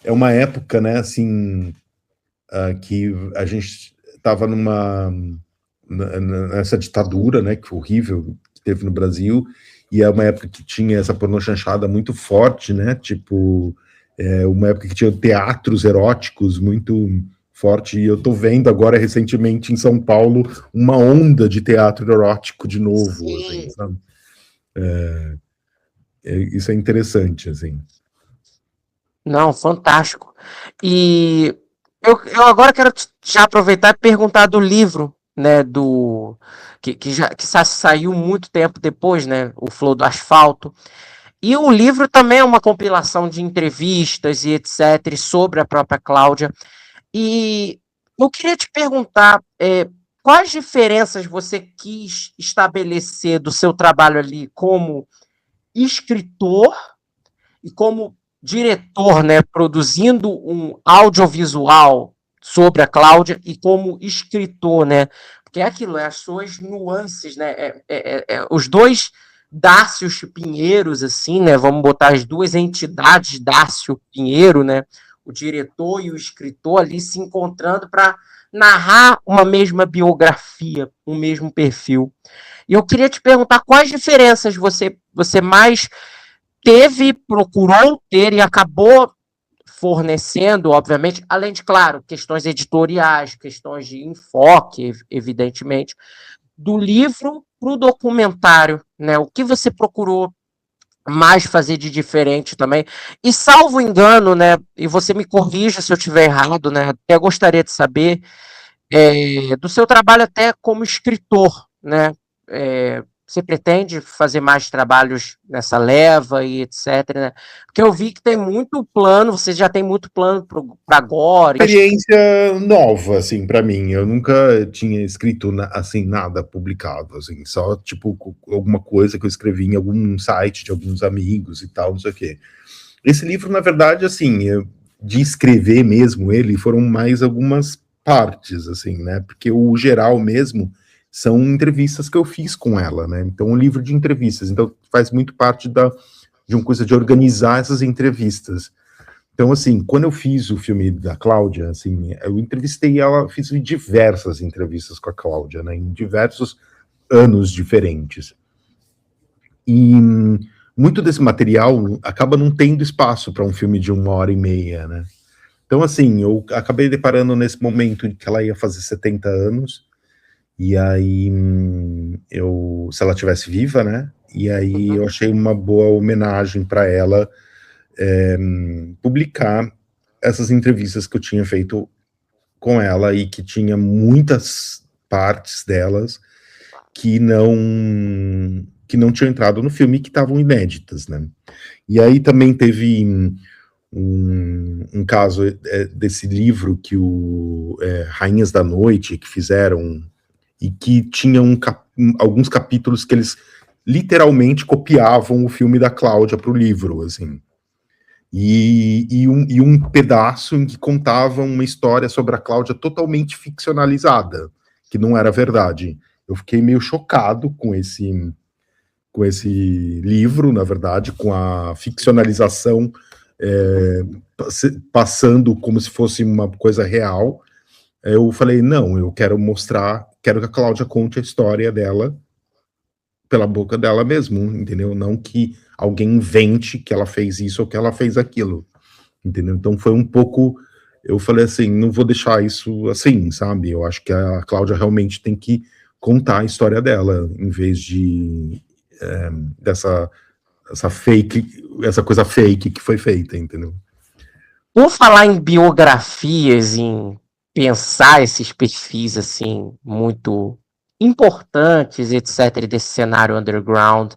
é uma época, né, assim, que a gente estava nessa ditadura, né, que foi horrível, que teve no Brasil, e é uma época que tinha essa pornochanchada muito forte, né, tipo, uma época que tinha teatros eróticos muito forte, e eu tô vendo agora recentemente em São Paulo uma onda de teatro erótico de novo, assim, Sim. sabe? Isso é interessante, assim. Não, fantástico. E eu agora quero já aproveitar e perguntar do livro, né, que saiu muito tempo depois, né, o Flor do Asfalto. E o livro também é uma compilação de entrevistas e etc. sobre a própria Cláudia. E eu queria te perguntar, quais diferenças você quis estabelecer do seu trabalho ali como escritor e como diretor, né, produzindo um audiovisual sobre a Cláudia e como escritor, né? Porque é aquilo, as suas nuances, né? Os 2 Dácios Pinheiros, assim, né? Vamos botar as 2 entidades Dácio Pinheiro, né? O diretor e o escritor ali se encontrando para narrar uma mesma biografia, um mesmo perfil. E eu queria te perguntar quais diferenças você mais procurou ter e acabou fornecendo, obviamente, além de, claro, questões editoriais, questões de enfoque, evidentemente, do livro para o documentário, né? O que você procurou mais fazer de diferente também? E salvo engano, né? E você me corrija se eu estiver errado, né? Até gostaria de saber do seu trabalho até como escritor, né? Você pretende fazer mais trabalhos nessa leva e etc, né? Porque eu vi que tem muito plano, você já tem muito plano para agora. Experiência nova, assim, para mim. Eu nunca tinha escrito assim nada publicado, assim, só tipo alguma coisa que eu escrevi em algum site de alguns amigos e tal, não sei o quê. Esse livro, na verdade, assim, de escrever mesmo ele, foram mais algumas partes, assim, né? Porque o geral mesmo são entrevistas que eu fiz com ela, né? Então, um livro de entrevistas. Então, faz muito parte de uma coisa de organizar essas entrevistas. Então, assim, quando eu fiz o filme da Cláudia, assim, eu entrevistei ela, fiz diversas entrevistas com a Cláudia, né, em diversos anos diferentes. E muito desse material acaba não tendo espaço para um filme de 1h30, né? Então, assim, eu acabei deparando nesse momento em que ela ia fazer 70 anos, e aí se ela tivesse viva, né? E aí eu achei uma boa homenagem para ela publicar essas entrevistas que eu tinha feito com ela e que tinha muitas partes delas que não tinham entrado no filme e que estavam inéditas, né? E aí também teve um caso desse livro que Rainhas da Noite, que fizeram, e que tinha alguns capítulos que eles literalmente copiavam o filme da Cláudia para o livro, assim. E um pedaço em que contava uma história sobre a Cláudia totalmente ficcionalizada, que não era verdade. Eu fiquei meio chocado com esse livro, na verdade, com a ficcionalização passando como se fosse uma coisa real. Eu falei, não, eu quero que a Cláudia conte a história dela pela boca dela mesmo, entendeu? Não que alguém invente que ela fez isso ou que ela fez aquilo, entendeu? Então foi um pouco, eu falei assim, não vou deixar isso assim, sabe? Eu acho que a Cláudia realmente tem que contar a história dela, em vez de dessa coisa fake que foi feita, entendeu? Por falar em biografias, em pensar esses perfis assim muito importantes, etc, desse cenário underground,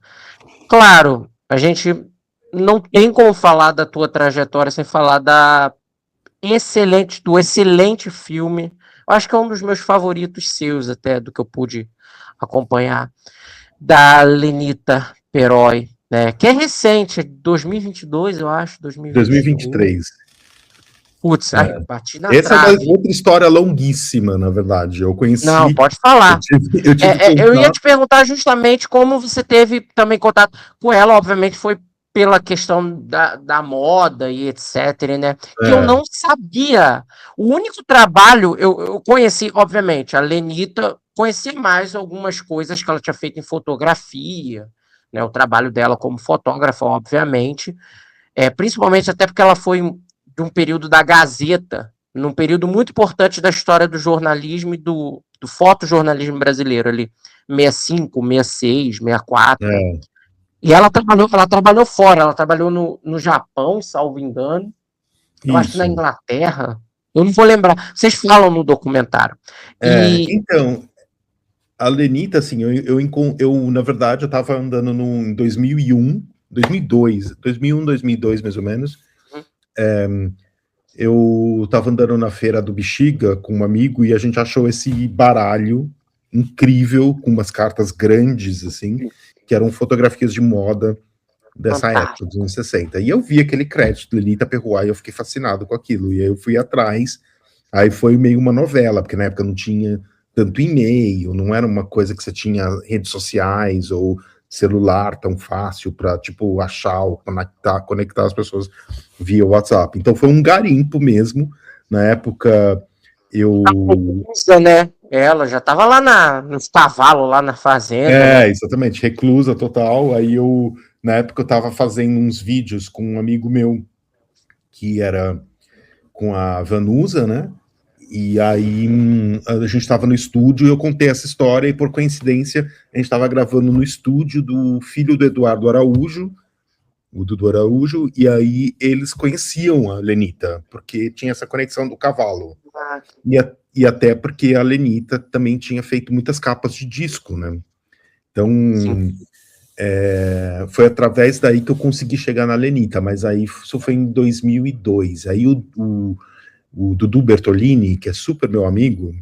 claro, a gente não tem como falar da tua trajetória sem falar do excelente filme. Eu acho que é um dos meus favoritos seus, até do que eu pude acompanhar, da Lenita Perói, né? Que é recente, é 2022, eu acho, 2021. 2023. Putz, ai, bati na Essa é uma trave. outra história longuíssima, na verdade. Eu Não, conheci, pode falar. eu tive Eu ia contato. te perguntar justamente como você teve também contato com ela, obviamente foi pela questão da moda e etc, né? Que eu não sabia. O único trabalho, eu conheci, obviamente, a Lenita, conheci mais algumas coisas que ela tinha feito em fotografia, né? O trabalho dela como fotógrafa, obviamente. Principalmente até porque ela foi de um período da Gazeta, num período muito importante da história do jornalismo e do fotojornalismo brasileiro ali, 65, 66, 64. E ela trabalhou fora, ela trabalhou no Japão, salvo engano, eu acho que na Isso. Inglaterra, eu não vou lembrar, vocês falam no documentário. Então, a Lenita, assim, eu na verdade, eu tava andando em 2001, 2002, 2001, 2002, mais ou menos. Eu tava andando na feira do Bexiga com um amigo e a gente achou esse baralho incrível, com umas cartas grandes, assim, que eram fotografias de moda dessa época, dos anos 60. E eu vi aquele crédito, Lenita Perruai, e eu fiquei fascinado com aquilo. E aí eu fui atrás, aí foi meio uma novela, porque na época não tinha tanto e-mail, não era uma coisa que você tinha redes sociais ou celular tão fácil para, tipo, achar ou conectar as pessoas via WhatsApp. Então foi um garimpo mesmo. Na época, né? Ela já estava lá nos cavalos, lá na fazenda. Né? Exatamente, reclusa total. Aí na época, eu estava fazendo uns vídeos com um amigo meu, que era com a Vanusa, né? E aí a gente estava no estúdio e eu contei essa história, e por coincidência a gente estava gravando no estúdio do filho do Eduardo Araújo, o Dudu Araújo, e aí eles conheciam a Lenita, porque tinha essa conexão do cavalo. E até porque a Lenita também tinha feito muitas capas de disco, né? Então, foi através daí que eu consegui chegar na Lenita, mas aí isso foi em 2002. Aí o Dudu Bertolini, que é super meu amigo,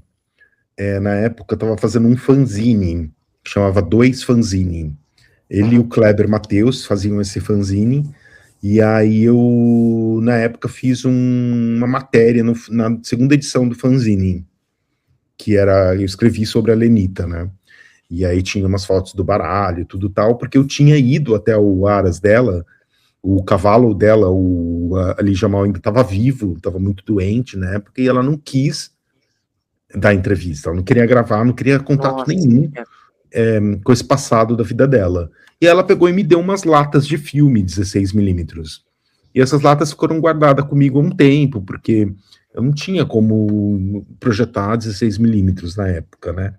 na época estava fazendo um fanzine, que chamava Dois Fanzine. Ele e o Kleber Matheus faziam esse fanzine, e aí eu, na época, fiz uma matéria na segunda edição do fanzine, eu escrevi sobre a Lenita, né? E aí tinha umas fotos do baralho e tudo tal, porque eu tinha ido até o aras dela, o cavalo dela, Ali Jamal, ainda estava vivo, estava muito doente na época, e ela não quis dar entrevista, ela não queria gravar, não queria contato nenhum com esse passado da vida dela. E ela pegou e me deu umas latas de filme 16mm. E essas latas foram guardadas comigo há um tempo, porque eu não tinha como projetar 16mm na época, né?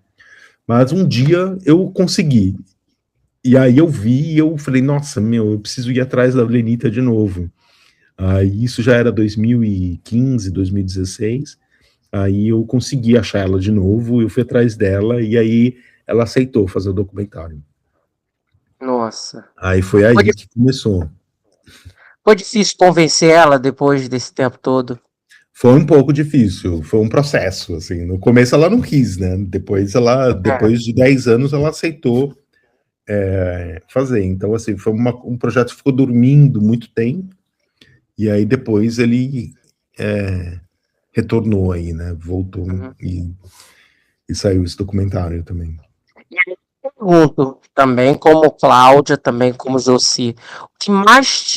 Mas um dia eu consegui. E aí eu vi e eu falei, nossa, eu preciso ir atrás da Lenita de novo. Aí isso já era 2015, 2016. Aí eu consegui achar ela de novo, eu fui atrás dela e aí ela aceitou fazer o documentário. Nossa. Aí foi Foi, aí que começou. foi difícil convencer ela depois desse tempo todo. Foi um pouco difícil, foi um processo, assim. No começo ela não quis, né? É. Depois de 10 anos, ela aceitou fazer. Então, assim, foi um projeto que ficou dormindo muito tempo, e aí depois ele retornou aí, né? Voltou Uhum. e saiu esse documentário também. E aí eu pergunto também, como Cláudia, também como Josi, o que mais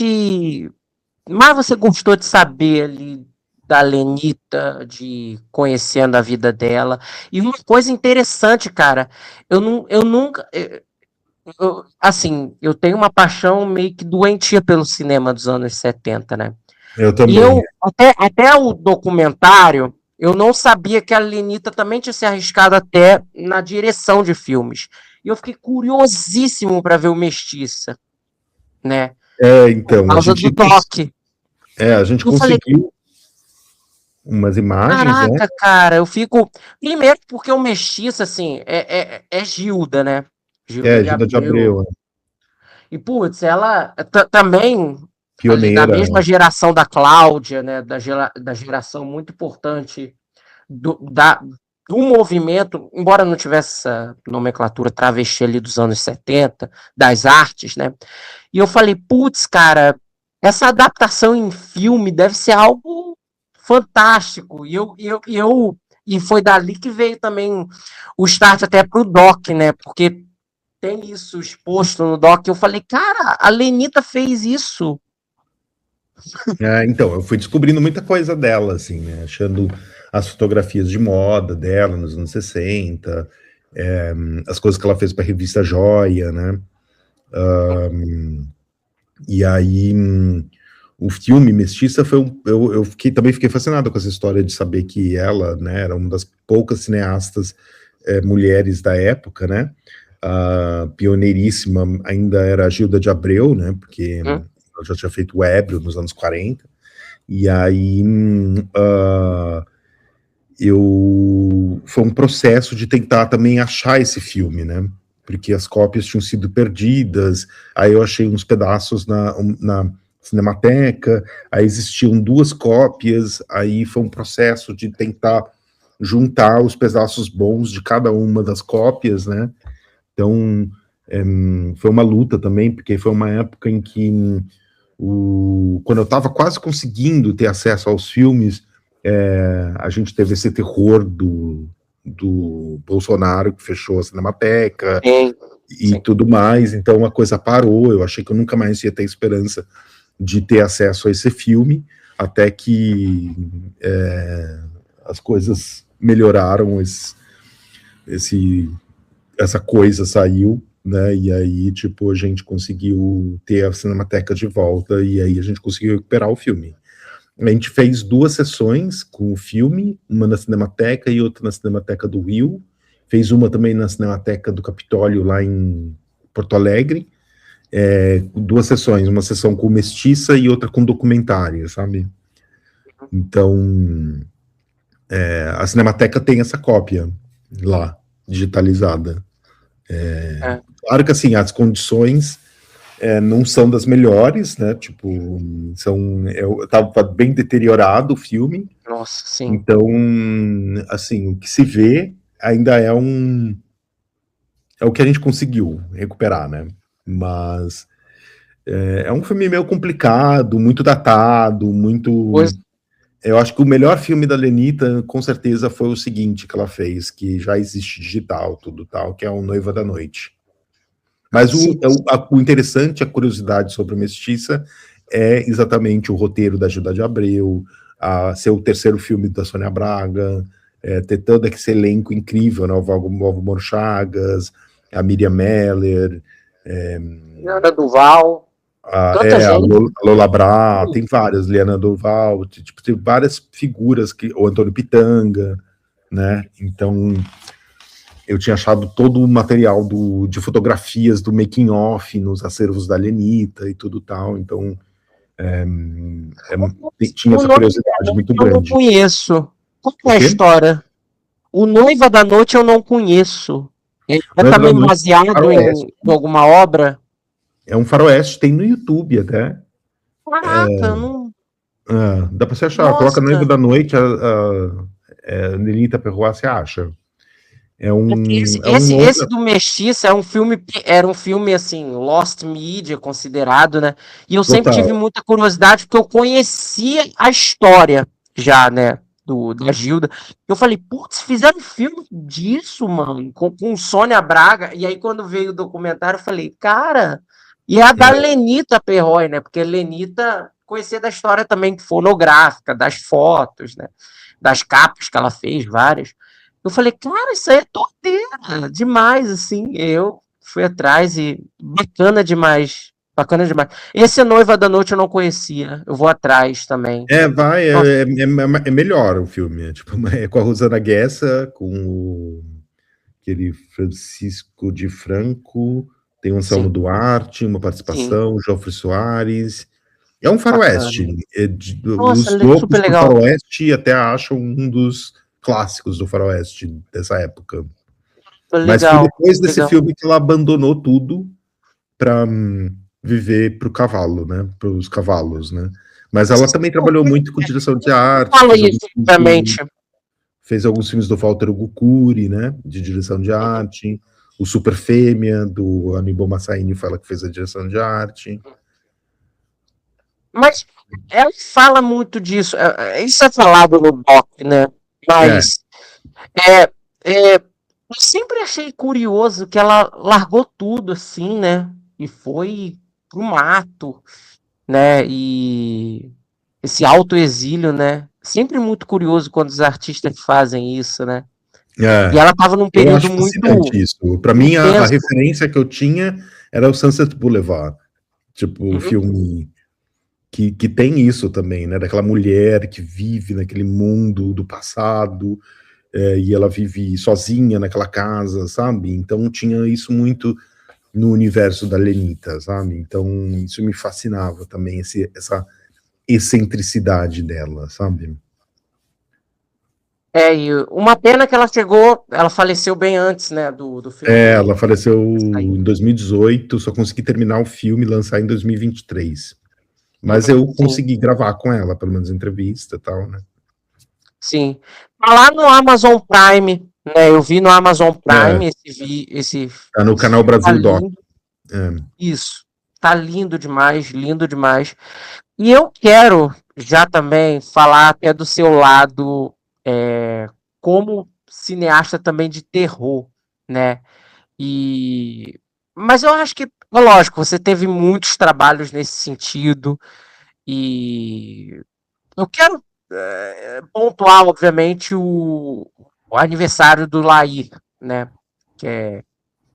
você gostou de saber ali da Lenita, de conhecendo a vida dela? E uma coisa interessante, cara, eu nunca, assim, eu tenho uma paixão meio que doentia pelo cinema dos anos 70, né? Eu E também. eu, até o documentário, eu não sabia que a Lenita também tinha se arriscado até na direção de filmes. E eu fiquei curiosíssimo para ver o Mestiça, né? Por Então, causa do doc. a gente Eu falei, conseguiu umas imagens, né? caraca, cara, eu fico. Primeiro, porque o Mestiça, assim, é Gilda, né? Gilda de Gilda de Abreu. Abreu, E, putz, ela também, ali da pioneira. mesma geração da Cláudia, né? Da geração muito importante do, da, do movimento, embora não tivesse essa nomenclatura travesti ali dos anos 70 das artes, né? E eu falei, putz, cara, essa adaptação em filme deve ser algo fantástico. E foi dali que veio também o start até pro Doc, né? Porque tem isso exposto no Doc. Eu falei, cara, a Lenita fez isso. Então, eu fui descobrindo muita coisa dela, assim, né? Achando as fotografias de moda dela nos anos 60, as coisas que ela fez para a revista Joia, né? E aí, o filme Mestiça foi também fiquei fascinado com essa história de saber que ela, né, era uma das poucas cineastas mulheres da época, né? A pioneiríssima ainda era a Gilda de Abreu, né? Porque Hum, ela já tinha feito o Ébrio nos anos 40. E aí foi um processo de tentar também achar esse filme, né? Porque as cópias tinham sido perdidas, aí eu achei uns pedaços na Cinemateca, aí existiam duas cópias, aí foi um processo de tentar juntar os pedaços bons de cada uma das cópias, né? Então, foi uma luta também, porque foi uma época em que quando eu estava quase conseguindo ter acesso aos filmes, a gente teve esse terror do Bolsonaro, que fechou a Cinemateca sim, e sim. tudo mais, então a coisa parou, eu achei que eu nunca mais ia ter esperança de ter acesso a esse filme, até que as coisas melhoraram, essa coisa saiu, né? E aí, tipo, a gente conseguiu ter a Cinemateca de volta e aí a gente conseguiu recuperar o filme. A gente fez duas sessões com o filme, uma na Cinemateca e outra na Cinemateca do Rio. Fez uma também na Cinemateca do Capitólio, lá em Porto Alegre. Duas sessões, uma sessão com Mestiça e outra com documentário, sabe? Então, a Cinemateca tem essa cópia lá, digitalizada. É. Claro que, assim, as condições não são das melhores, né? Tipo, tava bem deteriorado o filme, Nossa, sim. então, assim, o que se vê ainda é o que a gente conseguiu recuperar, né? Mas é um filme meio complicado, muito datado, muito. Pois, Eu acho que o melhor filme da Lenita, com certeza, foi o seguinte que ela fez, que já existe digital, tudo tal, que é o Noiva da Noite. Mas sim. o interessante, a curiosidade sobre o Mestiça é exatamente o roteiro da Gilda de Abreu, ser o terceiro filme da Sônia Braga, ter todo esse elenco incrível, né? O Valmor Chagas, a Miriam Meller, Ana Duval, tanta gente. A Lola Brá, tem várias, Liana Durval, tipo, tem várias figuras, o Antônio Pitanga, né? Então, eu tinha achado todo o material de fotografias do making off nos acervos da Lenita e tudo tal, então Tinha O essa Noiva curiosidade da Noite muito eu não grande. conheço. Qual que O é a quê? história? O Noiva da Noite eu não conheço. É Noiva da também Noite é um baseado faroeste. em alguma obra? É um faroeste, tem no YouTube até. Caraca, eu não. Dá pra você achar. Coloca Noiva Nossa. da Noite, Nelita Perroa, você acha. É um Esse longa do Mestiça é um filme, era um filme assim, Lost Media, considerado, né? E eu sempre tive total. muita curiosidade, porque eu conhecia a história já, né? Da Gilda. Eu falei, putz, fizeram um filme disso, mano, com Sônia Braga. E aí, quando veio o documentário, eu falei, cara. E é a da É, Lenita Perroy, né? Porque Lenita conhecia da história também fonográfica, das fotos, né? Das capas que ela fez, várias. Eu falei, cara, isso aí é doideira, demais, assim. Eu fui atrás e bacana demais. Bacana demais. Esse Noiva da Noite eu não conhecia. Eu vou atrás também. vai, Nossa, é melhor o filme. Tipo, é com a Rosana Guessa, com aquele Francisco de Franco, tem o Anselmo sim, Duarte, uma sim, participação, Jofre Soares. É um faroeste. bacana. Nossa, Os loucos super por legal. faroeste até acham um dos clássicos do faroeste dessa época. Super Mas foi legal, depois desse legal. filme que ela abandonou tudo para viver para o cavalo, né? Para os cavalos, né? Mas ela também trabalhou muito com direção de arte, Fala isso, obviamente. fez alguns filmes do Walter Gucuri, né? De direção de arte. O Super Fêmea, do Aníbal Massaini, fala que fez a direção de arte. Mas ela fala muito disso. Isso é falado no doc, né? É, Mas é, eu sempre achei curioso que ela largou tudo assim, né? E foi pro mato, né? E esse autoexílio, né? Sempre muito curioso quando os artistas fazem isso, né? E é. ela tava num Eu período acho muito fascinante isso. Para mim, a intenso. referência que eu tinha era o Sunset Boulevard. Tipo, o Uhum. filme que tem isso também, né? Daquela mulher que vive naquele mundo do passado, e ela vive sozinha naquela casa, sabe? Então tinha isso muito no universo da Lenita, sabe? Então isso me fascinava também, essa excentricidade dela, sabe? E uma pena que ela faleceu bem antes, né, do filme Ela faleceu sair. em 2018, só consegui terminar o filme e lançar em 2023. Mas Uhum, eu sim, consegui gravar com ela, pelo menos entrevista e tal, né? sim. Tá lá no Amazon Prime, né? Eu vi no Amazon É, Prime tá no esse canal filme tá Brasil Doc. lindo. É, Isso. Tá lindo demais, lindo demais. E eu quero já também falar até do seu lado como cineasta também de terror, né? E mas eu acho que, lógico, você teve muitos trabalhos nesse sentido e eu quero pontuar, obviamente, o aniversário do Lair, né? Que é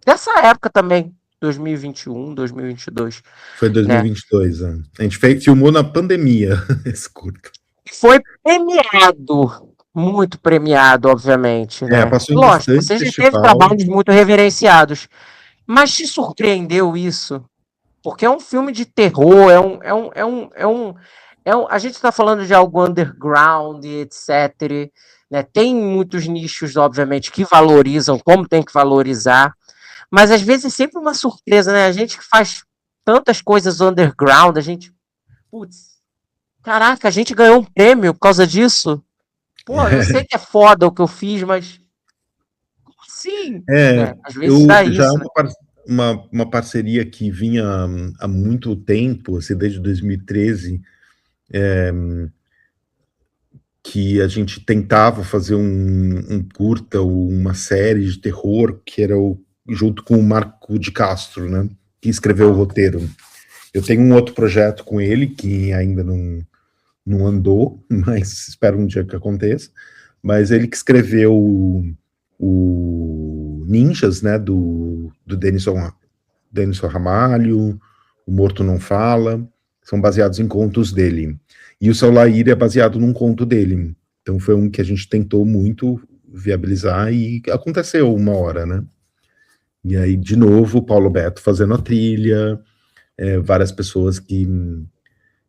dessa época também, 2021, 2022, foi né? 2022. A gente filmou na pandemia esse curto. E foi premiado, muito premiado, obviamente, né? Passou em Lógico, bastante você já teve festival. trabalhos muito reverenciados, mas te surpreendeu isso? Porque é um filme de terror, a gente está falando de algo underground, etc. Né? Tem muitos nichos, obviamente, que valorizam, como tem que valorizar, mas às vezes é sempre uma surpresa, né? A gente que faz tantas coisas underground, a gente, putz, caraca, a gente ganhou um prêmio por causa disso. Pô, eu sei que é foda o que eu fiz, mas sim, né? Às vezes Eu dá já isso, né? uma parceria que vinha há muito tempo, assim, desde 2013, que a gente tentava fazer um curta ou uma série de terror, que era junto com o Marco de Castro, né? Que escreveu o roteiro. Eu tenho um outro projeto com ele que ainda não andou, mas espero um dia que aconteça. Mas ele que escreveu o Ninjas, né, do Denison Ramalho, O Morto Não Fala, são baseados em contos dele. E o Seu Laíra é baseado num conto dele. Então foi um que a gente tentou muito viabilizar e aconteceu uma hora, né? E aí, de novo, o Paulo Beto fazendo a trilha, várias pessoas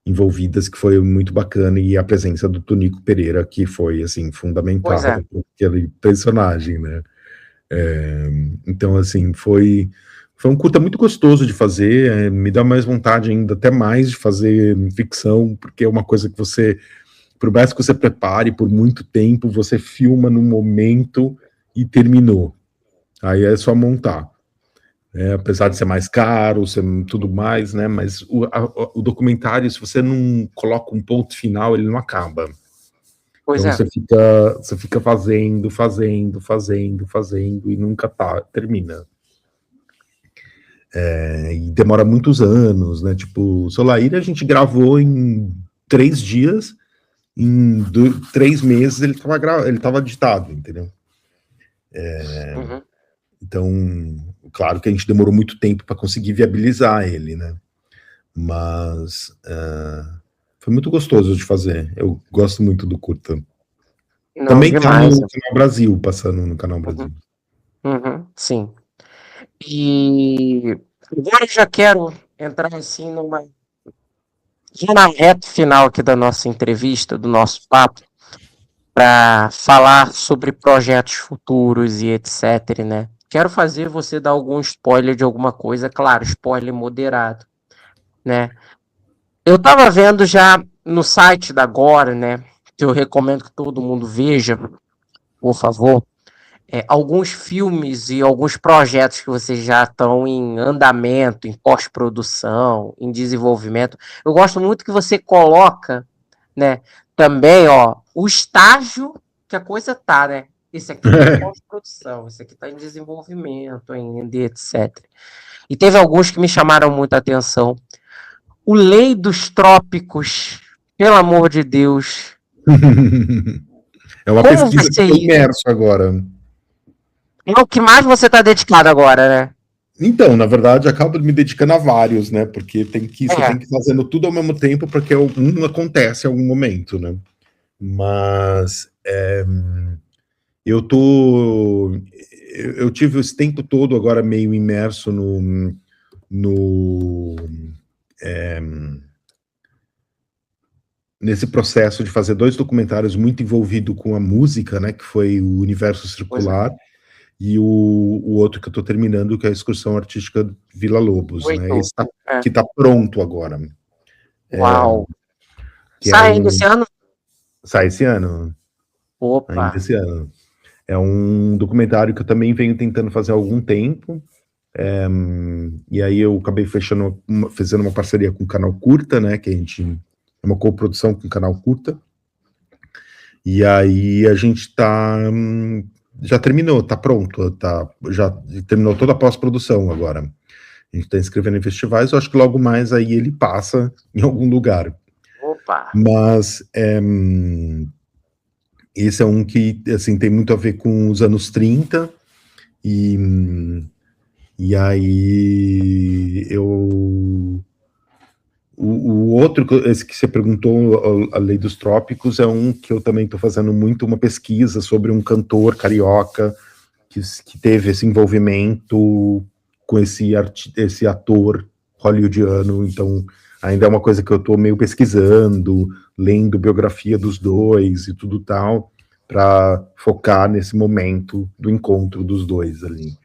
envolvidas, que foi muito bacana, e a presença do Tonico Pereira, que foi, assim, fundamental Pois é. para aquele personagem, né? Então, assim, foi um curta muito gostoso de fazer, me dá mais vontade ainda, até mais, de fazer ficção, porque é uma coisa que você, por mais que você prepare por muito tempo, você filma no momento e terminou. Aí é só montar. Apesar de ser mais caro, ser tudo mais, né? Mas o documentário, se você não coloca um ponto final, ele não acaba. Pois Então é. você fica fazendo e nunca termina. E demora muitos anos, né? Tipo, Solaire a gente gravou em 3 dias, em 3 meses ele tava editado, entendeu? Uhum. Então, claro que a gente demorou muito tempo para conseguir viabilizar ele, né? Mas foi muito gostoso de fazer. Eu gosto muito do curta. Não, Também tá demais. no Canal Brasil, passando no Canal Uhum. Brasil. Uhum. Sim. E agora eu já quero entrar assim já na reta final aqui da nossa entrevista, do nosso papo, para falar sobre projetos futuros e etc, né? Quero fazer você dar algum spoiler de alguma coisa, claro, spoiler moderado, né? Eu tava vendo já no site da Agora, né? Que eu recomendo que todo mundo veja, por favor. Alguns filmes e alguns projetos que vocês já estão em andamento, em pós-produção, em desenvolvimento. Eu gosto muito que você coloca, né, também, ó, o estágio que a coisa tá, né? Esse aqui está em pós-produção, esse aqui está em desenvolvimento ainda, etc. E teve alguns que me chamaram muita atenção. O Lei dos Trópicos, pelo amor de Deus. É uma Como vai pesquisa que ser estou isso? imerso agora. É o que mais você está dedicado agora, né? Então, na verdade, acabo me dedicando a vários, né? Porque você É. tem que ir fazendo tudo ao mesmo tempo, porque um acontece em algum momento, né? Mas eu tô. Eu tive esse tempo todo agora meio imerso no nesse processo de fazer 2 documentários muito envolvido com a música, né? Que foi o Universo Pois é. Circular e o outro que eu estou terminando, que é a Excursão Artística Vila Lobos, né? Oito. Esse tá, É. que está pronto agora, Uau. que é Sai ainda esse um. ano? Sai esse ano, Opa. ainda esse ano. É um documentário que eu também venho tentando fazer há algum tempo. E aí eu acabei fazendo uma parceria com o Canal Curta, né? Que a gente é uma coprodução com o Canal Curta. E aí a gente já terminou, tá pronto, já terminou toda a pós-produção agora. A gente está inscrevendo em festivais, eu acho que logo mais aí ele passa em algum lugar. Opa. Mas esse é um que assim, tem muito a ver com os anos 30, e aí o outro, esse que você perguntou, a Lei dos Trópicos, é um que eu também estou fazendo muito uma pesquisa sobre um cantor carioca que teve esse envolvimento com esse ator hollywoodiano. Então ainda é uma coisa que eu estou meio pesquisando, lendo biografia dos dois e tudo tal, para focar nesse momento do encontro dos dois ali.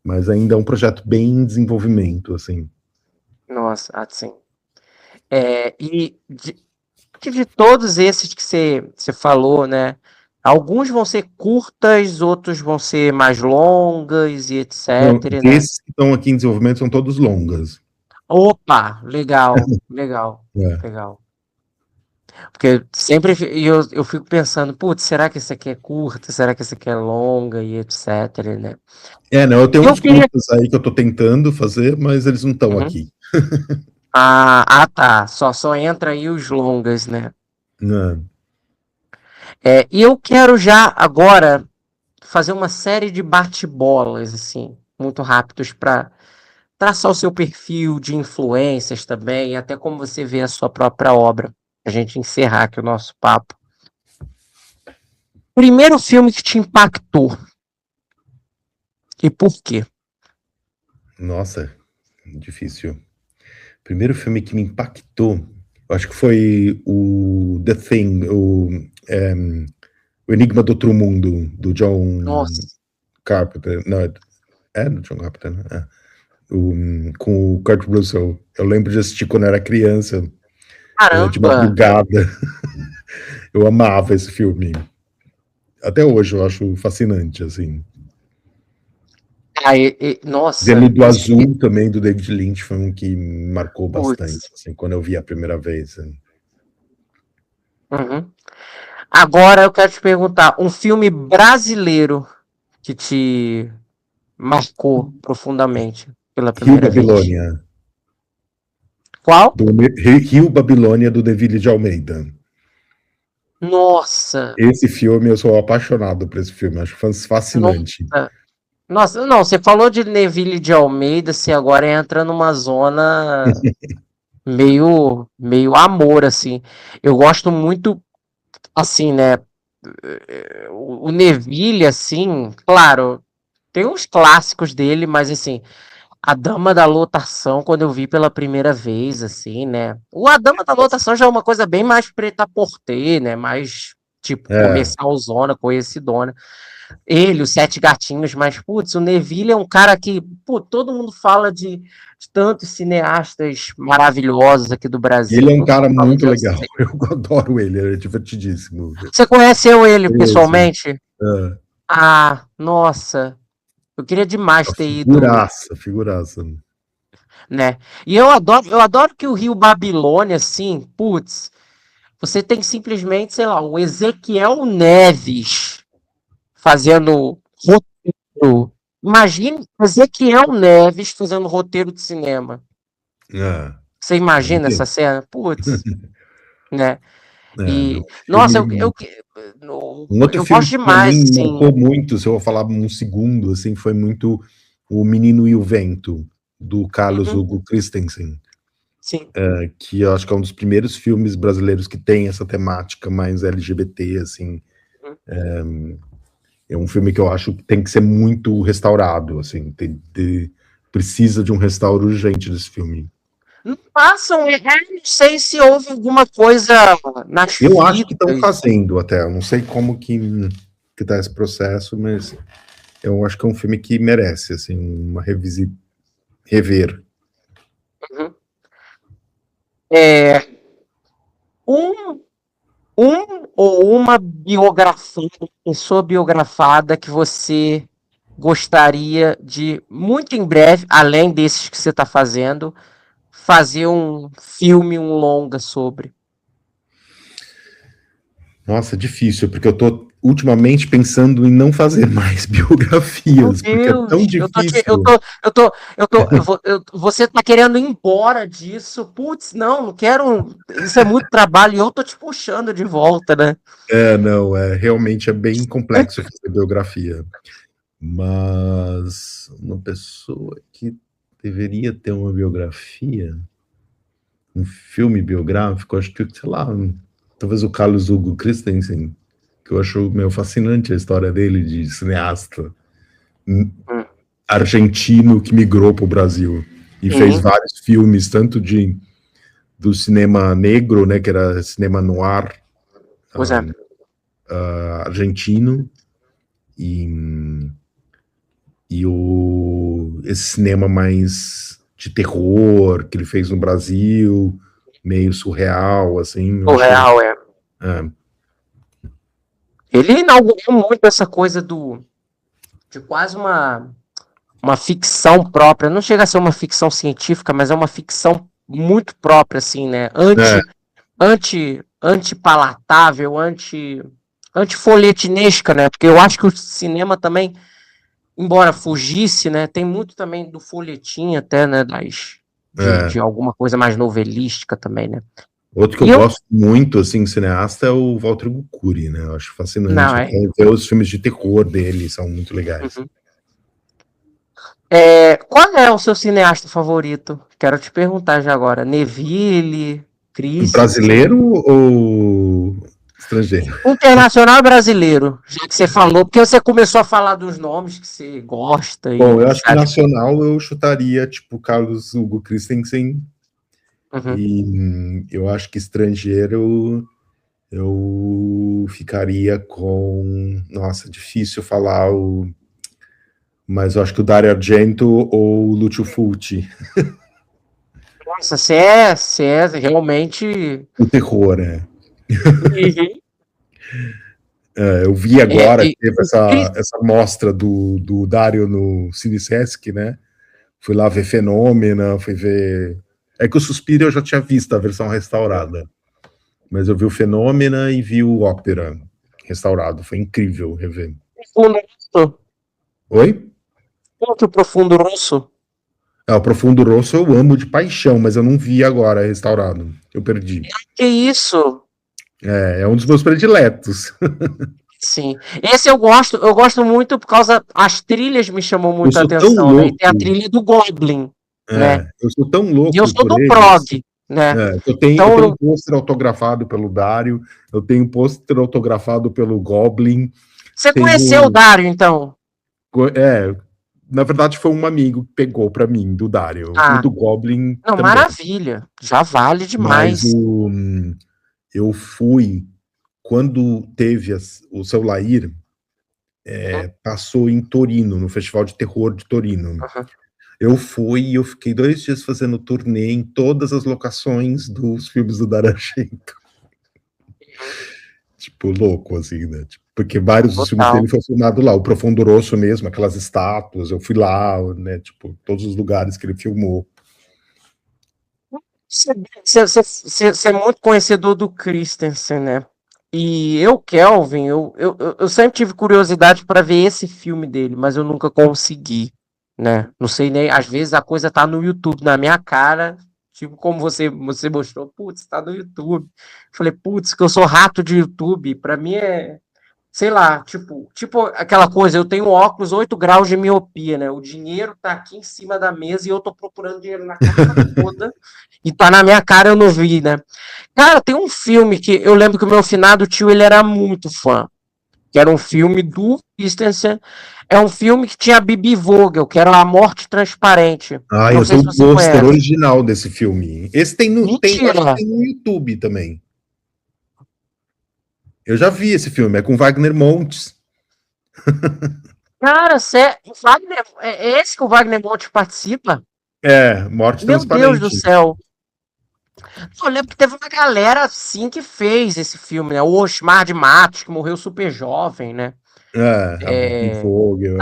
Mas ainda é um projeto bem em desenvolvimento, assim. Nossa, assim. E de todos esses que você falou, né? Alguns vão ser curtas, outros vão ser mais longas e etc, Não, né? esses que estão aqui em desenvolvimento são todos longas. Opa, legal, legal, É. legal. Porque sempre eu fico pensando, putz, será que esse aqui é curta? Será que esse aqui é longa e etc, né? Não, eu tenho Eu uns queria. curtas aí que eu tô tentando fazer, mas eles não estão Uhum. aqui. Tá. Só entra aí os longas, né? Né? E eu quero já agora fazer uma série de bate-bolas, assim, muito rápidos para traçar o seu perfil de influências também, e até como você vê a sua própria obra. A gente encerrar aqui o nosso papo. Primeiro filme que te impactou e por quê? Nossa, difícil. Primeiro filme que me impactou. Acho que foi o The Thing, o Enigma do Outro Mundo, do John Nossa, Carpenter. Não, é do John Carpenter, né? Com o Kurt Russell. Eu lembro de assistir quando era criança, de caramba! madrugada. Eu amava esse filme. Até hoje eu acho fascinante, assim. Nossa, Veludo Azul também, do David Lynch, foi um que me marcou bastante, putz. assim, quando eu vi a primeira vez. Assim. Uhum. Agora eu quero te perguntar, um filme brasileiro que te marcou profundamente pela Rio primeira vez? Babilônia. Qual? Rio Babilônia, do Deville de Almeida. Nossa, Esse filme, eu sou apaixonado por esse filme, acho fascinante. nossa, nossa, não, você falou de Neville de Almeida, você agora entra numa zona meio amor, assim. Eu gosto muito, assim, né? O Neville, assim, claro, tem os clássicos dele, mas assim, a Dama da Lotação, quando eu vi pela primeira vez, assim, né? A Dama da Lotação já é uma coisa bem mais preta-porter, né? Mais, tipo, É, comercialzona, conhecidona. Ele, os Sete Gatinhos, mas, putz, o Neville é um cara que, pô, todo mundo fala de tantos cineastas maravilhosos aqui do Brasil, ele é um todo mundo cara fala muito de legal, você. eu adoro ele, ele é divertidíssimo. Você conheceu ele Conheço. pessoalmente? É, Ah, nossa, eu queria demais ter ido, figuraça, figuraça. né? E eu adoro que o Rio Babilônia, assim, putz, você tem simplesmente, sei lá, o Ezequiel Neves fazendo roteiro. Imagine Ezequiel Neves fazendo roteiro de cinema. É, Você meu imagina essa Deus. cena? Putz, né? É, não, E, nossa, filme. Um outro eu filme gosto que para demais, mim assim. marcou muito, se eu vou falar um segundo, assim, foi muito O Menino e o Vento, do Carlos Uhum, Hugo Christensen, sim. que eu acho que é um dos primeiros filmes brasileiros que tem essa temática mais LGBT, assim. Uhum. É um filme que eu acho que tem que ser muito restaurado, assim, precisa de um restauro urgente desse filme. Não passam, não sei se houve alguma coisa nas Eu acho que estão fitas. fazendo até, eu não sei como que tá esse processo, mas eu acho que é um filme que merece, assim, uma rever. Uhum. É, um, um ou uma biografia, pessoa biografada que você gostaria de, muito em breve, além desses que você está fazendo, fazer um filme, um longa sobre. Nossa, difícil, porque eu tô ultimamente pensando em não fazer mais Meu biografias, porque é tão Deus, difícil. você tá querendo ir embora disso. Putz, não quero. Isso é muito trabalho e eu tô te puxando de volta, né? É, não, realmente é bem complexo fazer biografia. Mas uma pessoa que deveria ter uma biografia, um filme biográfico, acho que, sei lá, talvez o Carlos Hugo Christensen, que eu acho meio fascinante a história dele de cineasta Hum. argentino que migrou para o Brasil e fez Sim, vários filmes, tanto do cinema negro, né, que era cinema noir pois é. argentino, e, esse cinema mais de terror que ele fez no Brasil, meio surreal, assim, eu O acho. real é. É, Ele inaugurou muito essa coisa de quase uma ficção própria. Não chega a ser uma ficção científica, mas é uma ficção muito própria, assim, né? é, Antipalatável, antifolhetinesca, né? Porque eu acho que o cinema também, embora fugisse, né? Tem muito também do folhetim até, né? é. De alguma coisa mais novelística também, né? Outro que eu E eu. gosto muito, assim, cineasta, é o Walter Guccuri, né? Eu acho Não, fascinante. é. Até ver os filmes de terror dele, são muito legais. Uhum. Qual é o seu cineasta favorito? Quero te perguntar já agora. Neville, Christensen. Brasileiro ou estrangeiro? Internacional brasileiro, já que você falou, porque você começou a falar dos nomes que você gosta Bom, e eu você acho que acha que. nacional eu chutaria, tipo, Carlos Hugo Christensen, Uhum. E eu acho que estrangeiro eu ficaria com. Nossa, difícil falar o. Mas eu acho que o Dario Argento ou o Lucio Fulci. Nossa, você é realmente. O terror, né? Uhum. Eu vi agora que teve O Chris, essa mostra do Dario no Cine Sesc, né? Fui lá ver Fenômena, fui ver. É que o Suspiro eu já tinha visto a versão restaurada. Mas eu vi o Fenômena e vi o Ópera restaurado. Foi incrível rever. Profundo Rosso. Oi? Outro Profundo Rosso. O Profundo Rosso eu amo de paixão, mas eu não vi agora restaurado. Eu perdi. Que isso? É um dos meus prediletos. Sim. Esse eu gosto muito por causa. As trilhas me chamam Eu muito a sou tão atenção, né? E tem a louco. trilha do Goblin, né? Eu sou tão E eu louco sou por do eles. prog, né? Eu tenho Então, um pôster autografado pelo Dario, eu tenho um pôster autografado pelo Goblin. você conheceu o Tenho. Dario, então? É, na verdade, foi um amigo que pegou para mim, do Dario. O Ah, do Goblin não, também. maravilha. Já vale Mas demais. eu fui. Quando teve o seu Lair, passou em Torino, no Festival de Terror de Torino. Uhum. Eu fui e eu fiquei 2 dias fazendo turnê em todas as locações dos filmes do Dario Argento. Tipo, louco, assim, né? Tipo, porque vários dos filmes Total. dele foram filmados lá. O Profundo Rosso mesmo, aquelas estátuas, eu fui lá, né? Tipo, todos os lugares que ele filmou. Você é muito conhecedor do Christensen, né? E eu, Kelvin, eu sempre tive curiosidade para ver esse filme dele, mas eu nunca consegui, né? Não sei nem, às vezes a coisa tá no YouTube na minha cara, tipo como você mostrou, putz, tá no YouTube. Falei, putz, que eu sou rato de YouTube, para mim é, sei lá, tipo aquela coisa, eu tenho óculos 8 graus de miopia, né? O dinheiro tá aqui em cima da mesa e eu tô procurando dinheiro na casa toda e tá na minha cara, eu não vi, né? Cara, tem um filme que eu lembro que o meu finado tio, ele era muito fã, que era um filme do Christensen, é um filme que tinha a Bibi Vogel, que era A Morte Transparente. Ah, Não eu sei tenho se o você pôster conhece. original desse filme. Esse acho que Mentira! tem no YouTube também. Eu já vi esse filme, é com Wagner Montes. Cara, é esse que o Wagner Monte participa? Morte Meu Deus do Transparente. céu! Eu lembro que teve uma galera assim que fez esse filme, né? O Osmar de Matos, que morreu super jovem, né? A Bibi É... Vogel.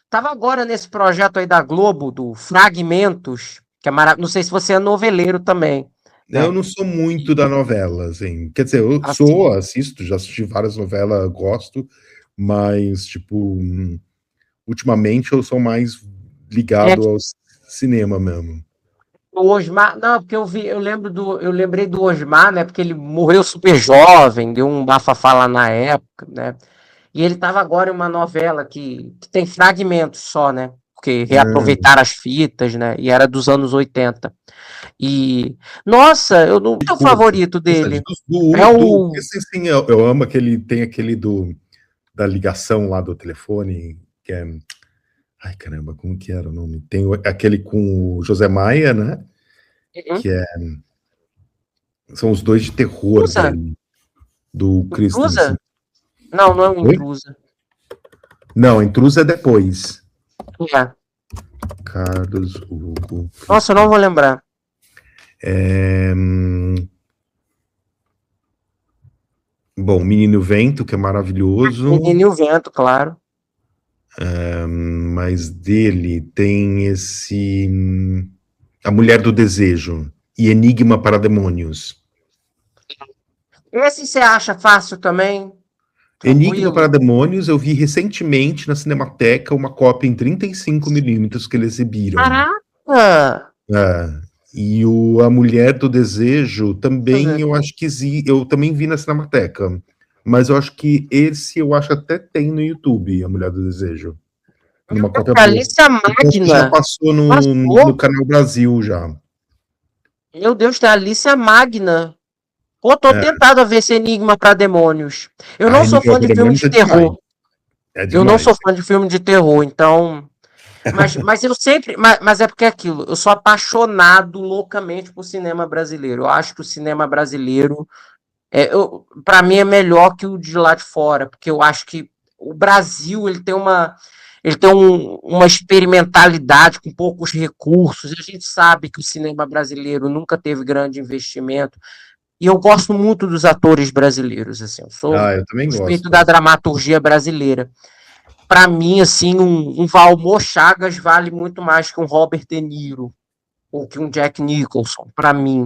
Tava agora nesse projeto aí da Globo, do Fragmentos, que é maravilhoso. Não sei se você é noveleiro também, Eu né? não sou muito da novela, assim. Quer dizer, eu Assim, assisto, já assisti várias novelas, gosto, mas, tipo, ultimamente eu sou mais é ligado ao cinema mesmo. o Osmar, não, porque eu lembrei do Osmar, né? Porque ele morreu super jovem, deu um bafafá lá na época, né? E ele tava agora em uma novela que tem fragmentos só, né? Porque reaproveitaram as fitas, né? E era dos anos 80. E, nossa, eu não. Qual é o favorito Interessante. dele? É o. Esse, sim, eu amo aquele, tem aquele da ligação lá do telefone, que é, ai caramba, como que era o nome? Tem aquele com o José Maia, né? Uhum. Que são os dois de terror Intrusa? dele, do Christensen. Intrusa? Não, não é o Oi? Intrusa. Não, Intrusa é depois. É. Carlos Hugo Nossa, eu não Christensen. vou lembrar. Bom, Menino Vento, que é maravilhoso, Menino e o Vento, claro. mas dele tem esse A Mulher do Desejo e Enigma para Demônios. Esse você acha fácil também? Enigma para Tranquilo? Demônios, eu vi recentemente na Cinemateca uma cópia em 35mm que eles exibiram. Caraca! E A Mulher do Desejo Deixa eu também ver. eu acho que eu também vi na Cinemateca. Mas eu acho que esse eu acho até tem no YouTube, A Mulher do Desejo. Numa cópia boa. Alicia Então acho que já Magna. passou no Passou? Canal Brasil já. Meu Deus, tem a Alicia Magna. Pô, tô É. tentado a ver esse Enigma para Demônios. Eu A não sou Enigma fã para de filme Demônios de é demais. terror. É Eu não demais. sou fã de filme de terror, então. Mas eu sempre. Mas é porque é aquilo, eu sou apaixonado loucamente por cinema brasileiro. Eu acho que o cinema brasileiro para mim é melhor que o de lá de fora, porque eu acho que o Brasil ele tem uma experimentalidade com poucos recursos. A gente sabe que o cinema brasileiro nunca teve grande investimento. E eu gosto muito dos atores brasileiros, assim, eu sou Ah, eu também suspeito gosto. da dramaturgia brasileira. Para mim, assim, um Valmor Chagas vale muito mais que um Robert De Niro ou que um Jack Nicholson, para mim.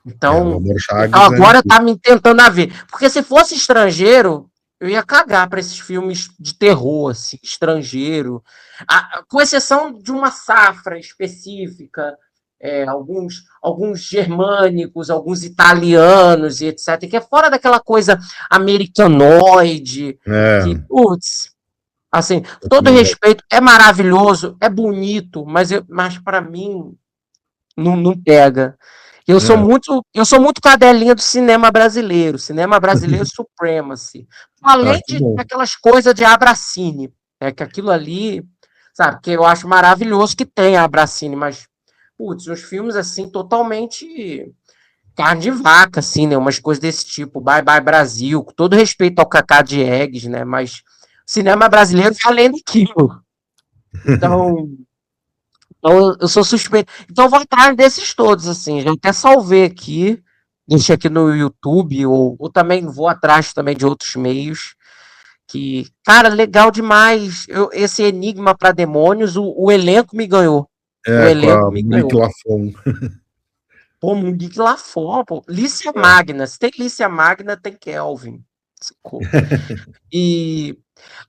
O Então, Amor então Chagas é. agora tá me tentando a ver. Porque se fosse estrangeiro, eu ia cagar para esses filmes de terror, assim, estrangeiro. Com exceção de uma safra específica, alguns germânicos, alguns italianos e etc. Que é fora daquela coisa americanoide, que, É, putz, assim, eu todo também gosto. respeito, é maravilhoso, é bonito, mas para mim não pega. É. Eu sou muito cadelinha do cinema brasileiro supremacy. Ah, Além que de bom. aquelas coisas de Abracine, que aquilo ali, sabe, que eu acho maravilhoso que tem a Abracine, mas putz, uns filmes assim totalmente carne de vaca, assim, né? Umas coisas desse tipo, Bye Bye Brasil, com todo respeito ao Cacá de Eggs, né? Mas cinema brasileiro vai além daquilo. Então, eu sou suspeito. Então eu vou atrás desses todos, assim. Já até salvei aqui, deixei aqui no YouTube, ou também vou atrás também de outros meios. Que, cara, legal demais. Esse Enigma para Demônios, o elenco me ganhou. O É, com elenco a me Monique ganhou. Lafon. Pô, Mundique Lafon, pô. Lícia É. Magna. Se tem Lícia Magna, tem Kelvin. Sacou? E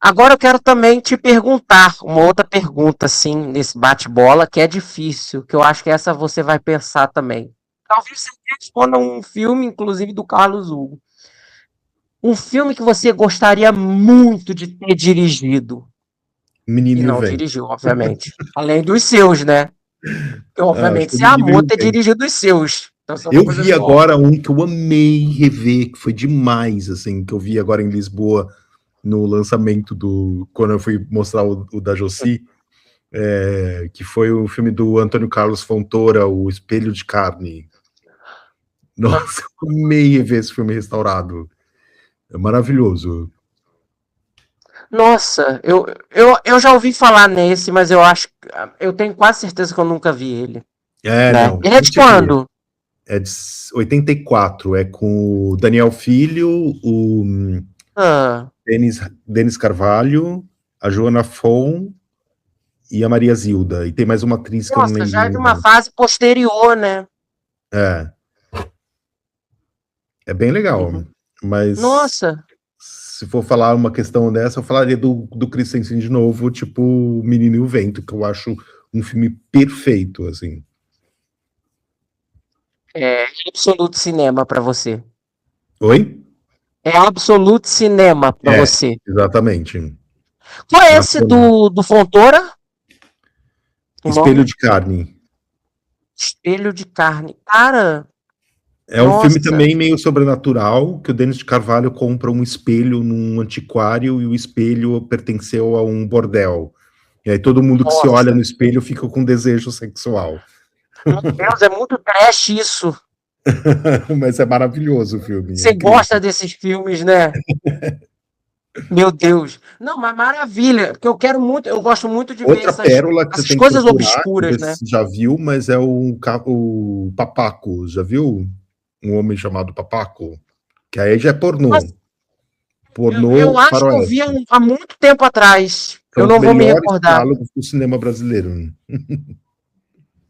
agora eu quero também te perguntar uma outra pergunta, assim, nesse bate-bola, que é difícil, que eu acho que essa você vai pensar também. Talvez você responda um filme, inclusive, do Carlos Hugo. Um filme que você gostaria muito de ter dirigido. E Menino e o não Vento. dirigiu, obviamente. Além dos seus, né? Porque, Ah, acho obviamente, que é você Menino e amou o ter Vento. dirigido os seus. Então, isso é uma Eu coisa vi só. agora um que eu amei rever, que foi demais, assim, que eu vi agora em Lisboa no lançamento do. Quando eu fui mostrar o da Josi, que foi o filme do Antônio Carlos Fontoura, O Espelho de Carne. Nossa, eu amei rever esse filme restaurado. É maravilhoso. Nossa, eu já ouvi falar nesse, mas eu acho. Eu tenho quase certeza que eu nunca vi ele. É, Né? não, Ele é tem de que ver. quando? É de 84, é com o Daniel Filho, o Ah, Denis Carvalho, a Joana Fon e a Maria Zilda. E tem mais uma atriz que eu não nossa, lembro já é o de uma nome. fase posterior, né? É, é bem legal. Uhum. Mas Nossa, se for falar uma questão dessa, eu falaria do Christensen de novo, tipo O Menino e o Vento, que eu acho um filme perfeito, assim. é absoluto cinema pra você. Oi? É absoluto cinema pra É, você. exatamente. Qual é esse Nacional. do Fontoura? O Espelho nome? de Carne. Espelho de Carne. Cara, É um filme nossa. também meio sobrenatural, que o Denis de Carvalho compra um espelho num antiquário e o espelho pertenceu a um bordel. E aí todo mundo que se olha Nossa. no espelho fica com desejo sexual. Meu Deus, é muito trash isso. Mas é maravilhoso o filme, é Você incrível. gosta desses filmes, né? Meu Deus. Não, mas maravilha. Porque eu quero muito, eu gosto muito de ver Outra pérola que você essas tem que coisas procurar, não obscuras, sei né? se você já viu, mas é o Papaco. Já viu? Um homem chamado Papaco? Que aí já é pornô. Mas eu Pornô acho que eu vi faroeste. há muito tempo atrás. São Eu os não vou me melhores recordar. diálogos do cinema brasileiro.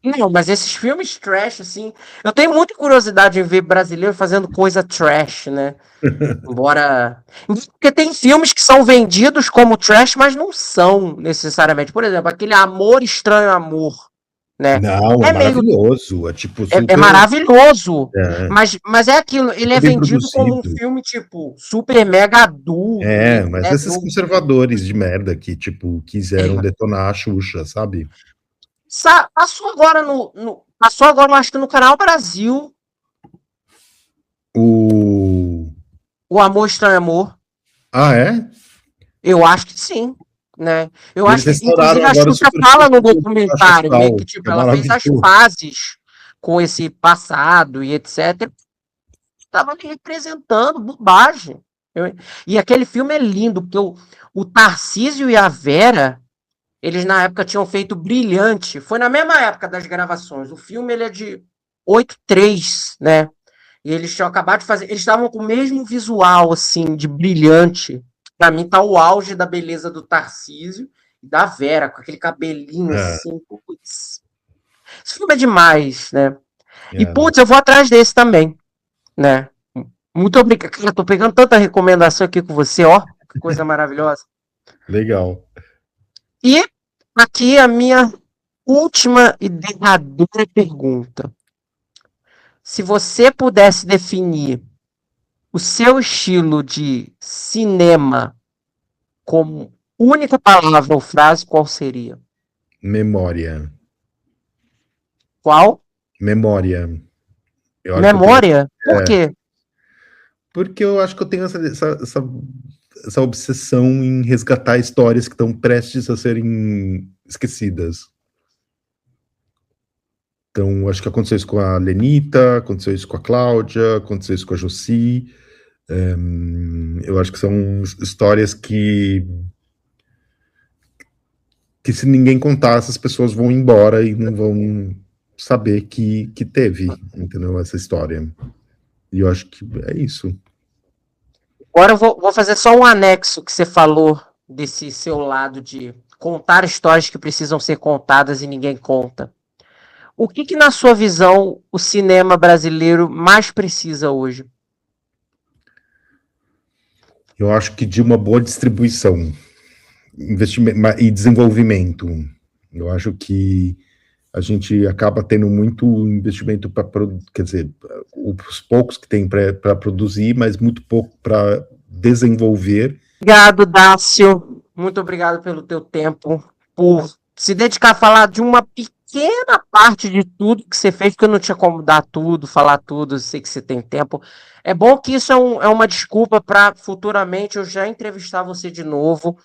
Não, mas esses filmes trash, assim. Eu tenho muita curiosidade em ver brasileiro fazendo coisa trash, né? Embora. Porque tem filmes que são vendidos como trash, mas não são necessariamente. Por exemplo, aquele Amor Estranho Amor, né? Não, é É meio. maravilhoso. É tipo É super, maravilhoso. é, Mas é aquilo, ele é super bem vendido como um produzido. filme, tipo, super mega adulto, e É, mas etc. esses conservadores de merda que, tipo, quiseram detonar a Xuxa, sabe? Passou agora Passou agora, eu acho que no Canal Brasil, O. o Amor Estranho Amor. Ah, é? Eu acho que sim. né? Eu E acho eles que, restauraram inclusive, a agora o Xuxa Super fala no Caixa documentário, meio que, Astral, que tipo, é ela fez as maravilhoso. pazes com esse passado e etc. Estava ali representando bobagem. E aquele filme é lindo, porque o Tarcísio e a Vera, eles na época tinham feito Brilhante. Foi na mesma época das gravações. O filme ele é de 83, né? E eles tinham acabado de fazer. Eles estavam com o mesmo visual, assim, de Brilhante. Pra mim, tá o auge da beleza do Tarcísio e da Vera, com aquele cabelinho É, assim. Putz. Esse filme é demais, né? E, é, putz, eu vou atrás desse também, né? Muito obrigado. Cara, tô pegando tanta recomendação aqui com você, ó. Que coisa maravilhosa. legal. E aqui a minha última e derradeira pergunta. Se você pudesse definir o seu estilo de cinema como única palavra ou frase, qual seria? Memória. Qual? Memória. Eu acho que eu tenho. Memória? Por É, quê? porque eu acho que eu tenho essa obsessão em resgatar histórias que estão prestes a serem esquecidas. Então, acho que aconteceu isso com a Lenita, aconteceu isso com a Cláudia, aconteceu isso com a Josi. Eu acho que são histórias que se ninguém contar, essas pessoas vão embora e não vão saber que teve, entendeu? Essa história. E eu acho que é isso. Agora eu vou fazer só um anexo que você falou desse seu lado de contar histórias que precisam ser contadas e ninguém conta. O que na sua visão, o cinema brasileiro mais precisa hoje? Eu acho que de uma boa distribuição, investimento e desenvolvimento. Eu acho que a gente acaba tendo muito investimento para, quer dizer, os poucos que tem para produzir, mas muito pouco para desenvolver. Obrigado, Dácio. Muito obrigado pelo teu tempo, por se dedicar a falar de uma pequena parte de tudo que você fez, porque eu não tinha como dar tudo, falar tudo, eu sei que você tem tempo. É bom que isso é uma desculpa para futuramente eu já entrevistar você de novo.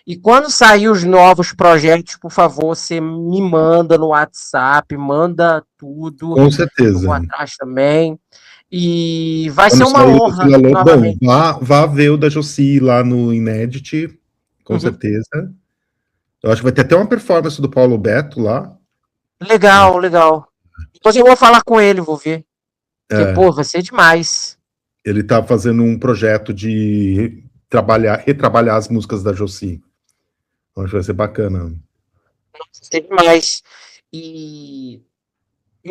E quando sair os novos projetos, por favor, você me manda no WhatsApp, manda tudo, Com que eu certeza. vou atrás também. E vai ser Quando uma sair o do honra, Trilhalô, bom, novamente. vá ver o da Josi lá no Inédit, com Uhum. certeza. Eu acho que vai ter até uma performance do Paulo Beto lá. Legal, legal. Depois eu vou falar com ele, vou ver. Porque, É, pô, vai ser demais. ele tá fazendo um projeto de retrabalhar as músicas da Josi. Então, acho que vai ser bacana. Vai ser demais. E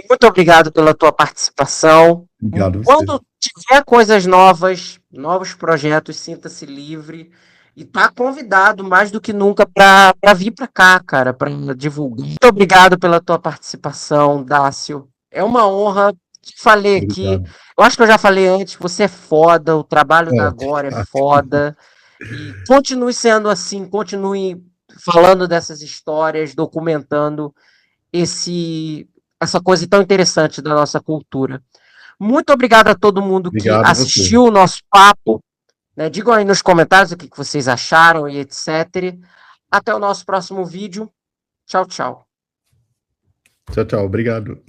muito obrigado pela tua participação. Obrigado a você. Quando tiver coisas novas, novos projetos, sinta-se livre. E tá convidado mais do que nunca para vir para cá, cara, para divulgar. Muito obrigado pela tua participação, Dácio. É uma honra. Te falei aqui. Obrigado. Eu acho que eu já falei antes, você é foda, o trabalho da É, Agora é foda. E continue sendo assim, continue falando dessas histórias, documentando essa coisa tão interessante da nossa cultura. Muito obrigado a todo mundo que obrigado a você. assistiu o nosso papo. Né? Digam aí nos comentários o que vocês acharam e etc. Até o nosso próximo vídeo. Tchau, tchau. Tchau, tchau. Obrigado.